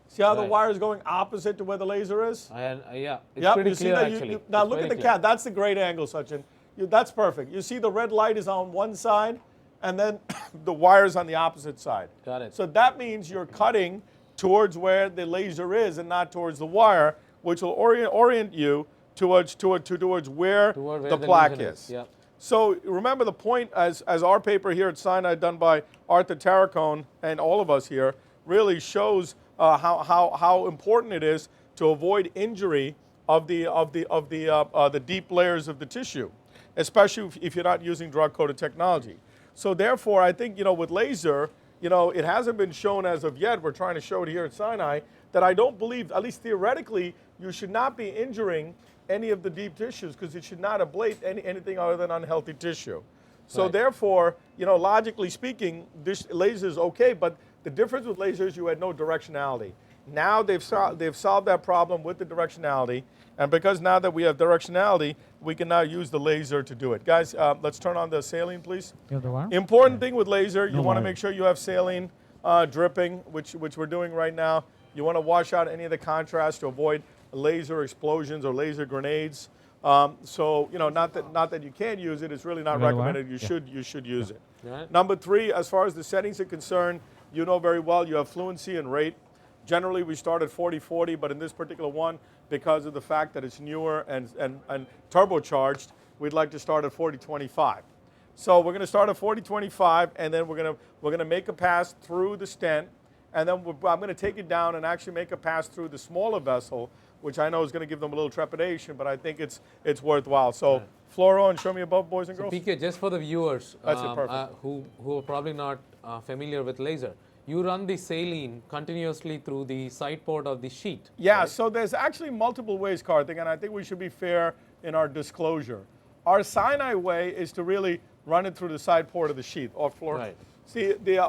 B: See how the
A: Right.
B: wire is going opposite to where the laser is?
A: Yeah. It's
B: Yep,
A: pretty
B: you see
A: clear
B: that?
A: actually.
B: Now
A: It's
B: look at
A: very
B: the
A: clear.
B: cat. That's the great angle, Sachin. That's perfect. You see the red light is on one side, and then the wire's on the opposite side.
A: Got it.
B: So that means you're cutting towards where the laser is and not towards the wire, which will orient you towards where
A: Toward where
B: the
A: the
B: plaque
A: lesion
B: is.
A: Yep.
B: So remember the point, as our paper here at Sinai done by Arthur Tarracone and all of us here really shows how important it is to avoid injury of the deep layers of the tissue, especially if you're not using drug-coated technology. So therefore, I think with laser, it hasn't been shown as of yet. We're trying to show it here at Sinai that I don't believe, at least theoretically, you should not be injuring any of the deep tissues because it should not ablate anything other than unhealthy tissue. So
A: Right.
B: therefore, logically speaking, this laser is okay, but the difference with lasers, you had no directionality. Now they've solved that problem with the directionality, and because now that we have directionality, we can now use the laser to do it. Guys, let's turn on the saline, please.
D: You have the wire?
B: Important thing with laser, you
D: No
B: want to
D: wire.
B: make sure you have saline dripping, which we're doing right now. You want to wash out any of the contrast to avoid laser explosions or laser grenades. So not that you can't use it, it's really not
D: Another wire?
B: recommended. You should use it.
A: Right.
B: Number 3, as far as the settings are concerned, you know very well you have fluency and rate. Generally, we start at 40-40, but in this particular one, because of the fact that it's newer and turbocharged, we'd like to start at 40-25. So we're going to start at 40-25, and then we're going to make a pass through the stent, and then I'm going to take it down and actually make a pass through the smaller vessel, which I know is going to give them a little trepidation, but I think it's worthwhile. So fluoro and show me above, boys and girls.
A: PK, just for the viewers
B: That's it, perfect.
A: who are probably not familiar with laser, you run the saline continuously through the side port of the sheet.
B: Yeah,
A: right?
B: so there's actually multiple ways, Karthik, and I think we should be fair in our disclosure. Our Sinai way is to really run it through the side port of the sheath, off floor.
A: Right.
B: See, the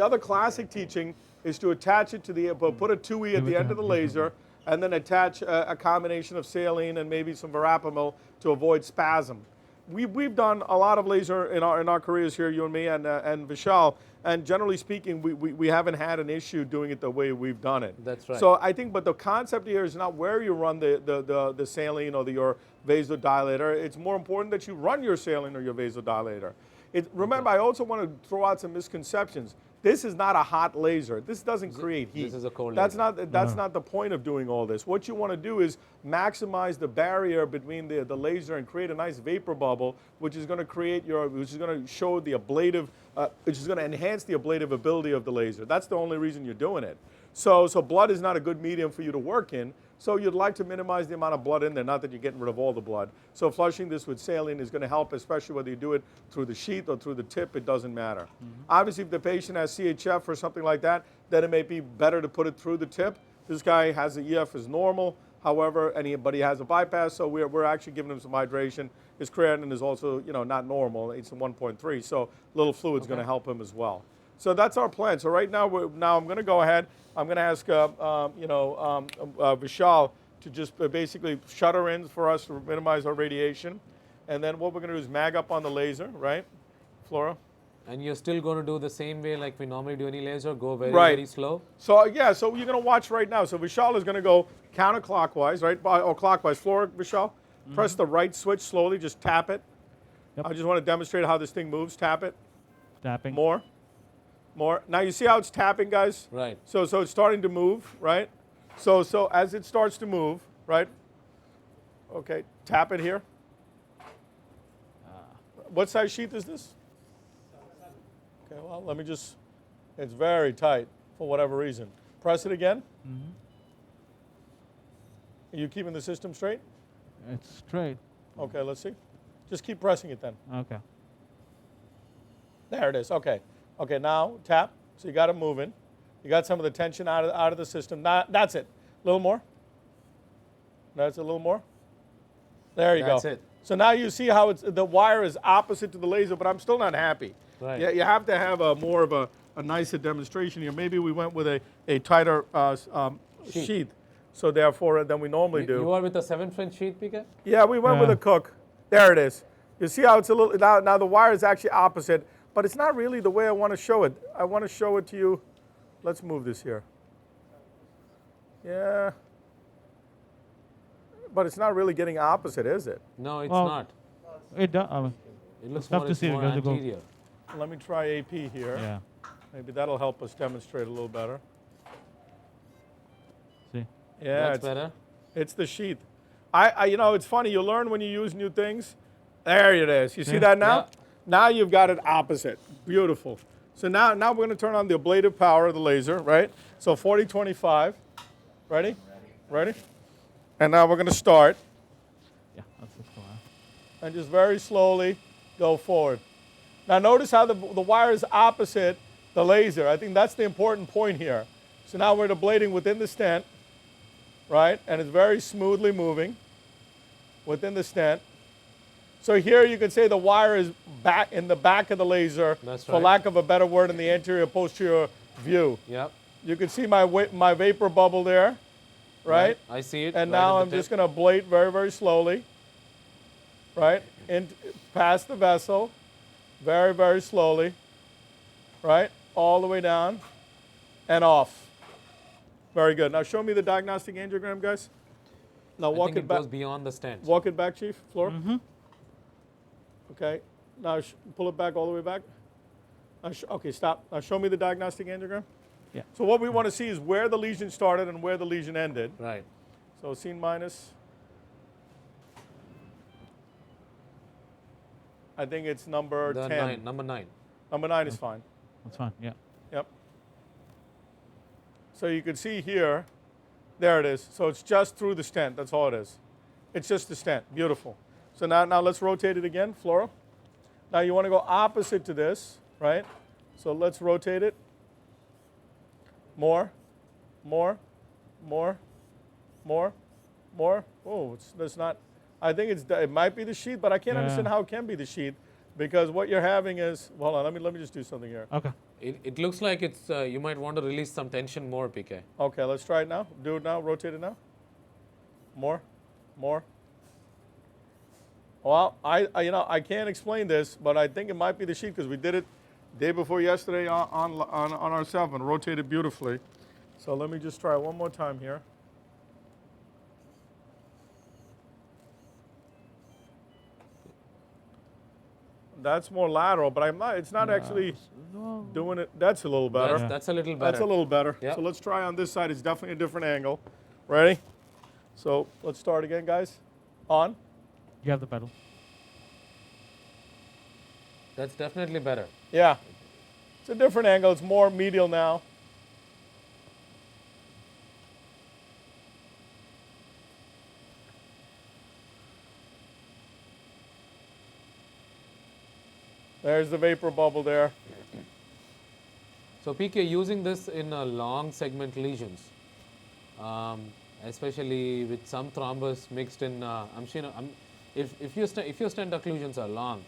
B: other classic teaching is to attach it to put a 2E at the end of the laser, and then attach a combination of saline and maybe some verapamil to avoid spasm. We've done a lot of laser in our careers here, you and me and Vishal, and generally speaking, we haven't had an issue doing it the way we've done it.
A: That's right.
B: So I think, but the concept here is not where you run the saline or your vasodilator. It's more important that you run your saline or your vasodilator. Remember, I also want to throw out some misconceptions. This is not a hot laser. This doesn't create heat.
A: This is a cold
B: That's
A: laser.
B: not the point of doing all this. What you want to do is maximize the barrier between the laser and create a nice vapor bubble, which is going to show the ablative, which is going to enhance the ablative ability of the laser. That's the only reason you're doing it. So blood is not a good medium for you to work in. So you'd like to minimize the amount of blood in there, not that you're getting rid of all the blood. So flushing this with saline is going to help, especially whether you do it through the sheath or through the tip, it doesn't matter. Obviously, if the patient has CHF or something like that, then it may be better to put it through the tip. This guy has an EF is normal, however, but he has a bypass, so we're actually giving him some hydration. His creatinine is also not normal, it's 1.3, so a little fluid's going to help him as well. So that's our plan. So right now, I'm going to go ahead. I'm going to ask Vishal to just basically shutter in for us to minimize our radiation. And then what we're going to do is mag up on the laser, right? Flora?
A: And you're still going to do the same way like we normally do any laser, go very,
B: Right.
A: very slow?
B: So yeah, so you're going to watch right now. So Vishal is going to go counterclockwise, right? Or clockwise. Flora, Vishal, press the right switch slowly. Just tap it.
D: Yep.
B: I just want to demonstrate how this thing moves. Tap it.
D: Tapping.
B: More. Now you see how it's tapping, guys?
A: Right.
B: So it's starting to move, right? So as it starts to move, right? Okay, tap it here. What size sheath is this? Okay, well, let me just, it's very tight for whatever reason. Press it again. Are you keeping the system straight?
D: It's straight.
B: Okay, let's see. Just keep pressing it then.
D: Okay.
B: There it is, okay. Okay, now tap. So you got it moving. You got some of the tension out of the system. That's it. A little more. That's a little more. There you go.
A: That's it.
B: So now you see how the wire is opposite to the laser, but I'm still not happy.
A: Right.
B: You have to have more of a a nicer demonstration here. Maybe we went with a tighter sheath, so therefore than we normally do.
A: You are with a 7-French sheath, PK?
B: Yeah, we went with a Cook. There it is. You see how it's a little, now the wire is actually opposite, but it's not really the way I want to show it. I want to show it to you. Let's move this here. Yeah. But it's not really getting opposite, is it?
A: No, it's
D: Well,
A: not.
D: It does.
A: It looks
D: tough
A: more,
D: to see
A: more
D: because it goes-
A: anterior.
B: Let me try AP here.
D: Yeah.
B: Maybe that'll help us demonstrate a little better.
D: See.
B: Yeah,
A: That's
B: it's,
A: better.
B: it's the sheath. You know, it's funny. You learn when you use new things. There it is. You see
D: Yeah.
B: that now?
A: Yeah.
B: Now you've got it opposite. Beautiful. So now we're going to turn on the ablative power of the laser, right? So 40-25. Ready? Ready? And now we're going to start.
D: Yeah. That's just cool.
B: And just very slowly go forward. Now notice how the wire is opposite the laser. I think that's the important point here. So now we're ablating within the stent, right? And it's very smoothly moving within the stent. So here you can say the wire is back in the back of the laser,
A: That's
B: for
A: right.
B: lack of a better word, in the anterior posterior view.
A: Yep.
B: You can see my vapor bubble there, right?
A: I see it.
B: And
A: right
B: now
A: at
B: I'm
A: the
B: just
A: tip.
B: going to ablate very, very slowly, right? Past the vessel, very, very slowly, right? All the way down and off. Very good. Now show me the diagnostic angiogram, guys. Now
A: I
B: walk
A: think
B: it
A: it
B: back.
A: goes beyond the stent.
B: Walk it back, Chief. Flora.
D: Mm-hmm.
B: Okay. Now pull it back all the way back. Now okay, stop. Now show me the diagnostic angiogram.
D: Yeah.
B: So what we want to see is where the lesion started and where the lesion ended.
A: Right.
B: So scene minus. I think it's number
A: The
B: 10.
A: number 9.
B: Number 9 is fine.
D: That's fine. Yeah.
B: Yep. So you can see here, there it is. So it's just through the stent. That's all it is. It's just the stent. Beautiful. So now let's rotate it again, Flora. Now you want to go opposite to this, right? So let's rotate it. More, more, more, more, more. Oh, that's not. I think it might be the sheath, but I can't understand how it can be the sheath, because what you're having is. Hold on. Let me just do something here.
D: Okay.
A: It looks like it's. You might want to release some tension more, PK.
B: Okay, let's try it now. Do it now. Rotate it now. More, more. Well, I can't explain this, but I think it might be the sheath because we did it day before yesterday on ourselves and rotated beautifully. So let me just try one more time here. That's more lateral, but it's not actually doing it. That's a little better.
A: That's a little better.
B: That's a little better.
A: Yep.
B: So let's try on this side. It's definitely a different angle. Ready? So let's start again, guys. On.
D: You have the pedal.
A: That's definitely better.
B: Yeah. It's a different angle. It's more medial now. There's the vapor bubble there.
A: So PK, using this in long segment lesions, especially with some thrombus mixed in, if your stent occlusions are long,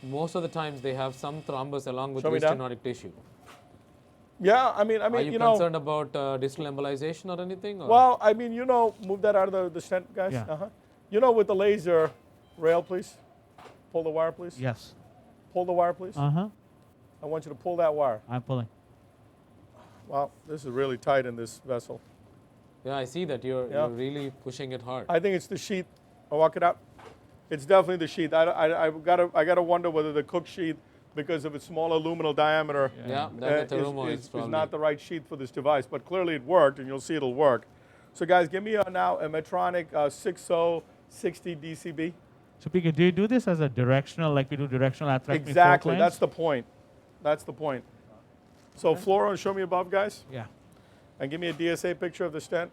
A: most of the times they have some thrombus along with
B: Show me down.
A: stenotic tissue.
B: Yeah, I mean,
A: Are you
B: you know.
A: concerned about distal embolization or anything? Or?
B: Well, I mean, you know, move that out of the stent, guys.
D: Yeah.
B: Uh-huh. You know, with the laser rail, please. Pull the wire, please.
D: Yes.
B: Pull the wire, please.
D: Uh-huh.
B: I want you to pull that wire.
D: I'm pulling.
B: Wow, this is really tight in this vessel.
A: Yeah, I see that you're really pushing it hard.
B: I think it's the sheath. I'll walk it out. It's definitely the sheath. I gotta wonder whether the Cook sheath, because of its smaller luminal diameter,
A: yeah, that
B: is not the right sheath for this device. But clearly it worked, and you'll see it'll work. So guys, give me now a Medtronic 6060 DCB.
D: So PK, do you do this as a directional, like we do directional atherectomy?
B: Exactly. That's the point. That's the point. So Flora, show me above, guys,
D: Yeah.
B: and give me a DSA picture of the stent.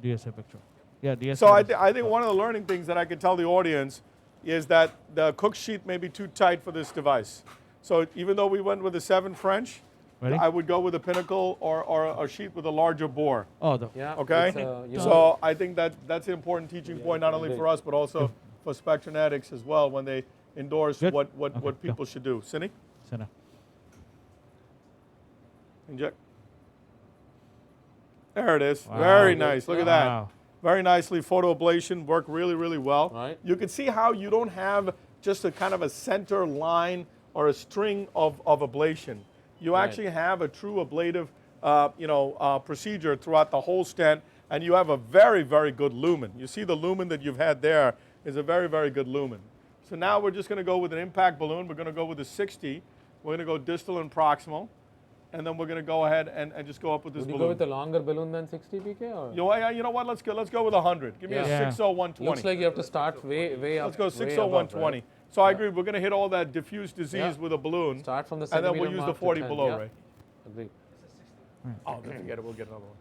D: DSA picture. Yeah, DSA.
B: So I think one of the learning things that I could tell the audience is that the Cook sheath may be too tight for this device. So even though we went with a 7 French,
D: Ready?
B: I would go with a Pinnacle or a sheath with a larger bore.
D: Oh, the.
A: Yeah.
B: Okay?
A: it's,
B: So I think that's an important teaching point, not only for us, but also for Spectranetics as well, when they endorse
D: Good.
B: what
D: Okay,
B: people should do. Cindy?
D: Center.
B: Inject. There it is.
D: Wow.
B: Very nice. Look at that.
D: Wow.
B: Very nicely. Photoablation worked really, really well.
A: Right.
B: You can see how you don't have just a kind of a center line or a string of ablation. You
A: Right.
B: actually have a true ablative procedure throughout the whole stent, and you have a very, very good lumen. You see the lumen that you've had there is a very, very good lumen. So now we're just going to go with an impact balloon. We're going to go with a 60. We're going to go distal and proximal. And then we're going to go ahead and just go up with this
A: Would you
B: balloon.
A: go with a longer balloon than 60 PK? Or?
B: You know what? Let's go with 100. Give me a
D: Yeah.
B: 60120.
A: Looks like you have to start way up.
B: Let's go
A: way
B: 60120.
A: above, right?
B: So I agree. We're going to hit all that diffuse disease
A: Yeah.
B: with a balloon.
A: Start from the
B: And
A: centimeter
B: then we'll use the
A: mark to
B: 40
A: 10,
B: below,
A: yeah.
B: right?
A: Agreed.
B: Oh, don't forget it. We'll get another one.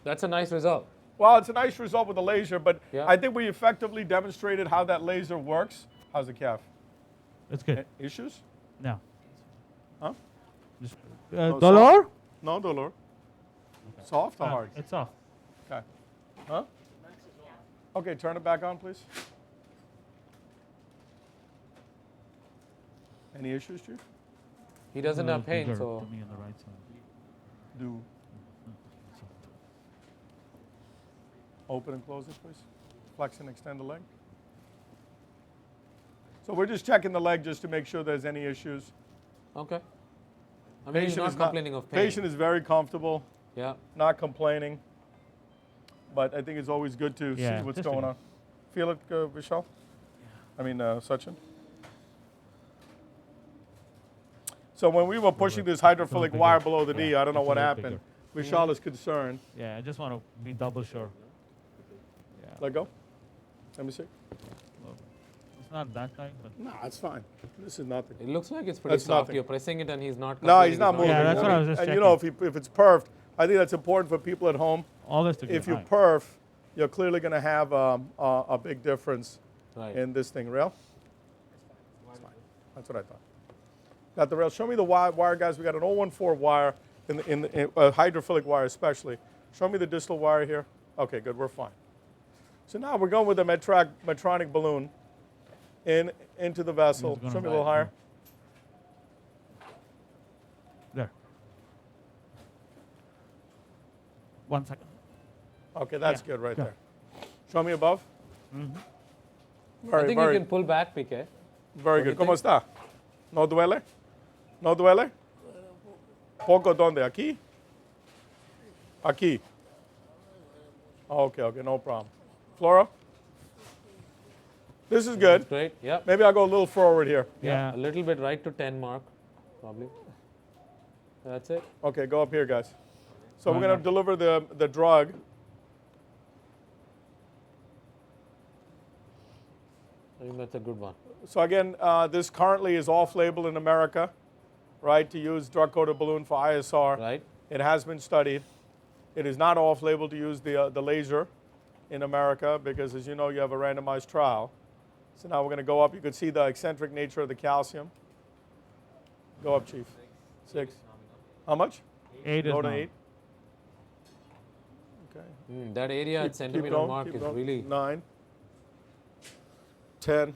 A: That's a nice result.
B: Well, it's a nice result with the laser, but
A: Yeah.
B: I think we effectively demonstrated how that laser works. How's the calf?
D: It's good.
B: Issues?
D: No.
B: Huh?
D: Just,
B: No,
D: dolor?
B: No, dolor. Soft or hard?
D: It's off.
B: Okay. Huh? Okay, turn it back on, please. Any issues, Chief?
A: He doesn't have pain,
D: Bigger
A: so
D: to me on the right side.
B: Do. Open and close it, please. Flex and extend the leg. So we're just checking the leg just to make sure there's any issues.
A: okay. I mean, he's not complaining of pain.
B: Patient is very comfortable,
A: Yeah.
B: not complaining. But I think it's always good to
D: Yeah,
B: see what's
D: just
B: going
D: again.
B: on. Feel it, Vishal? I mean, Sachin? So when we were pushing this hydrophilic
D: bigger.
B: wire below the
D: Yeah,
B: knee, I don't know
D: it's a
B: what
D: little
B: happened. Vishal is concerned.
D: Yeah, I just want to be double sure. Yeah.
B: Let go. Let me see.
D: It's not that tight, but
B: No, it's fine. This is nothing.
A: It looks like it's pretty
B: That's
A: soft.
B: nothing.
A: You're pressing it and he's not.
B: No, he's not
A: complaining.
B: moving.
D: Yeah, that's what I was just
B: And you know, if it's perfed, I think that's important for people at home.
D: all this to
B: If you
D: high.
B: perf, you're clearly going to have a big difference
A: Right.
B: in this thing. Rail? It's fine. That's what I thought. Got the rail. Show me the wire, guys. We got an 014 wire, in hydrophilic wire especially. Show me the distal wire here. Okay, good. We're fine. So now we're going with a Medtronic balloon into the vessel.
D: It's gonna
B: Show me a little higher.
D: There. 1 second.
B: Okay, that's
D: Yeah,
B: good right
D: go.
B: there. Show me above.
A: I
B: Very,
A: think you
B: very,
A: can pull back, PK.
B: very
A: What do
B: good.
A: you
B: ¿Cómo está? ¿No duele? ¿No duele? ¿Poco dónde? ¿Aquí? Aquí. Okay, no problem. Flora? This is good.
A: Great. Yeah.
B: Maybe I'll go a little forward here.
D: Yeah.
A: A little bit right to 10 mark, probably. That's it.
B: Okay, go up here, guys. So we're
D: Why
B: going to
D: not?
B: deliver the drug.
A: I think that's a good one.
B: So again, this currently is off-label in America, right, to use drug-coated balloon for ISR.
A: Right.
B: It has been studied. It is not off-label to use the laser in America because, as you know, you have a randomized trial. So now we're going to go up. You can see the eccentric nature of the calcium. Go up, Chief. 6. How much?
D: 8 is
B: Go to
D: now.
B: 8. Okay.
A: That area at centimeter
B: going,
A: mark
B: keep
A: is
B: going.
A: really.
B: 9. 10.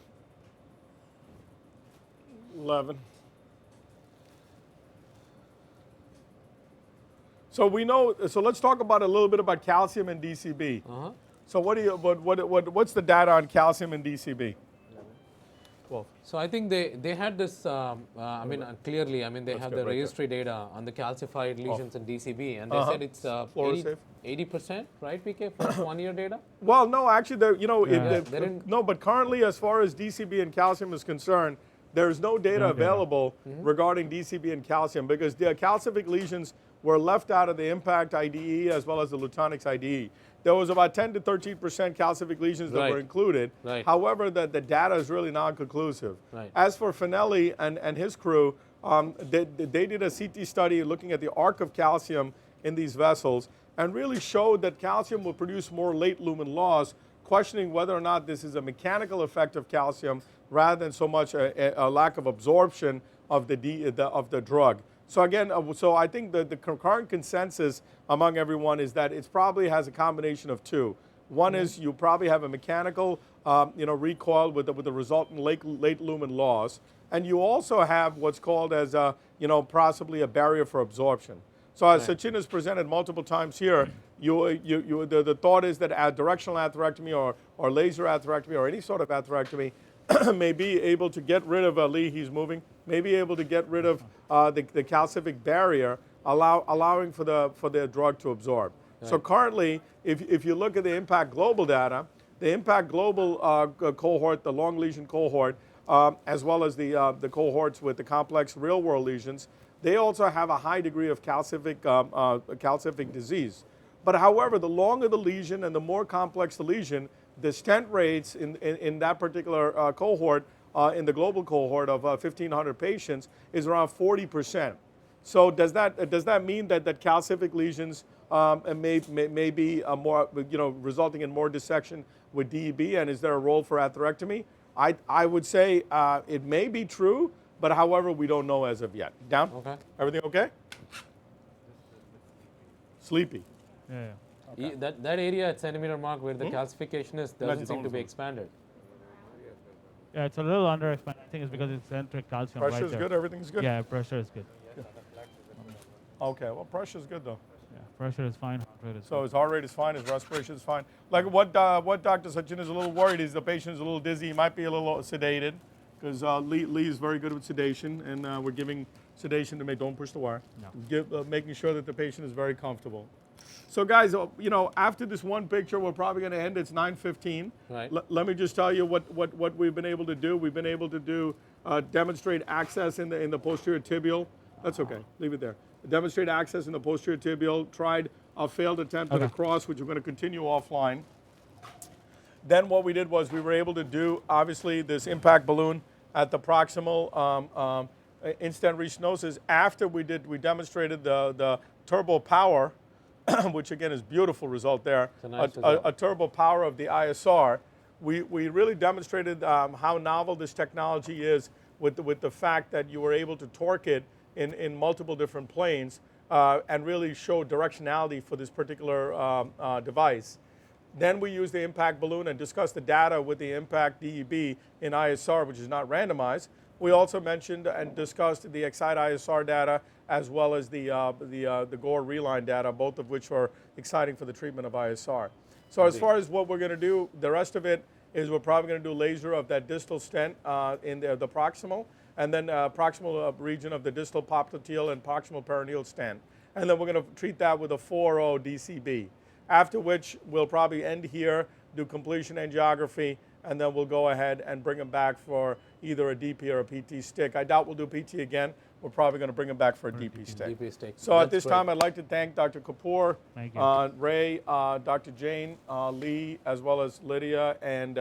B: 11. So we know. So let's talk about a little bit about calcium and DCB.
A: Uh-huh.
B: So what's the data on calcium and DCB? 12.
A: So I think they had this, clearly, they have
B: good,
A: the
B: right there.
A: registry data on the calcified lesions in DCB, and they
B: Uh-huh.
A: said it's
B: Fluorosafe.
A: 80%, right, PK, for 1 year data?
B: Well, no, actually,
A: Yeah, they didn't-
B: no, but currently, as far as DCB and calcium is concerned, there is no data available regarding DCB and calcium because the calcific lesions were left out of the impact IDE as well as the Lutonix IDE. There was about 10 to 13% calcific lesions that
A: Right.
B: were included.
A: Right.
B: However, the data is really non-conclusive.
A: Right.
B: As for Finelli and his crew, they did a CT study looking at the arc of calcium in these vessels and really showed that calcium will produce more late lumen loss, questioning whether or not this is a mechanical effect of calcium rather than so much a lack of absorption of the drug. So again, so I think the current consensus among everyone is that it probably has a combination of two. One is you probably have a mechanical, recoil with the resultant late lumen loss, and you also have what's called as possibly a barrier for absorption. So as Sachin has presented multiple times here, the thought is that a directional atherectomy or laser atherectomy or any sort of atherectomy may be able to get rid of, Lee, he's moving, may be able to get rid of the calcific barrier, allowing for the drug to absorb. Right. So currently, if you look at the IMPACT Global data, the IMPACT Global cohort, the long lesion cohort, as well as the cohorts with the complex real-world lesions, they also have a high degree of calcific disease. But however, the longer the lesion and the more complex the lesion, the stent rates in that particular cohort, in the global cohort of 1,500 patients, is around 40%. So does that mean that calcific lesions may be more, resulting in more dissection with DEB, and is there a role for atherectomy? I would say it may be true, but however, we don't know as of yet. Down? Okay. Everything okay? Sleepy.
D: Yeah.
A: Okay. That area at centimeter mark where the calcification is doesn't seem to be expanded.
D: Yeah, it's a little underexpanded. I think it's because it's centric calcium.
B: Pressure is good, everything's good?
D: Yeah, pressure is good.
B: Yeah. Okay, well, pressure is good though.
D: Yeah, pressure is fine, heart rate is
B: so
D: good.
B: His heart rate is fine, his respiration is fine. Like what Dr. Sachin is a little worried is the patient is a little dizzy, he might be a little sedated, because Lee is very good with sedation, and we're giving sedation to don't push the wire, making sure that the patient is very comfortable. So guys, after this one picture, we're probably going to end. It's 9:15.
A: Right.
B: Let me just tell you what we've been able to do. We've been able to do demonstrate access in the posterior tibial. That's okay. Leave it there. Demonstrate access in the posterior tibial. Tried a failed attempt at a cross, which we're going to continue offline. Then what we did was we were able to do obviously this impact balloon at the proximal in-stent restenosis. After we demonstrated the turbo power, which again is beautiful result there, a turbo power of the ISR. We really demonstrated how novel this technology is with the fact that you were able to torque it in multiple different planes and really show directionality for this particular device. Then we used the impact balloon and discussed the data with the impact DEB in ISR, which is not randomized. We also mentioned and discussed the Excite ISR data as well as the Gore Reline data, both of which are exciting for the treatment of ISR. So as far as what we're going to do, the rest of it is we're probably going to do laser of that distal stent in the proximal, and then proximal region of the distal popliteal and proximal perineal stent. And then we're going to treat that with a 4.0 DCB. After which we'll probably end here, do completion angiography, and then we'll go ahead and bring them back for either a DP or a PT stick. I doubt we'll do PT again. We're probably going to bring them back for a DP stick. So at this time, I'd like to thank Dr. Kapoor, Ray, Dr. Jane, Lee, as well as Lydia and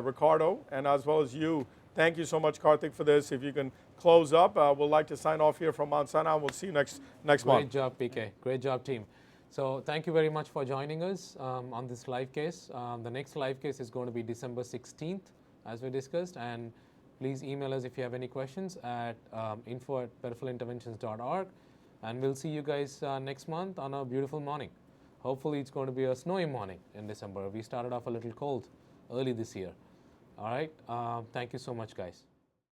B: Ricardo, and as well as you. Thank you so much, Karthik, for this. If you can close up, we'd like to sign off here from Mount Sinai. We'll see you next month.
A: Great job, PK. Great job, team. So thank you very much for joining us on this live case. The next live case is going to be December 16th, as we discussed. And please email us if you have any questions at info@peripheralinterventions.org. And we'll see you guys next month on a beautiful morning. Hopefully it's going to be a snowy morning in December. We started off a little cold early this year. All right. Thank you so much, guys.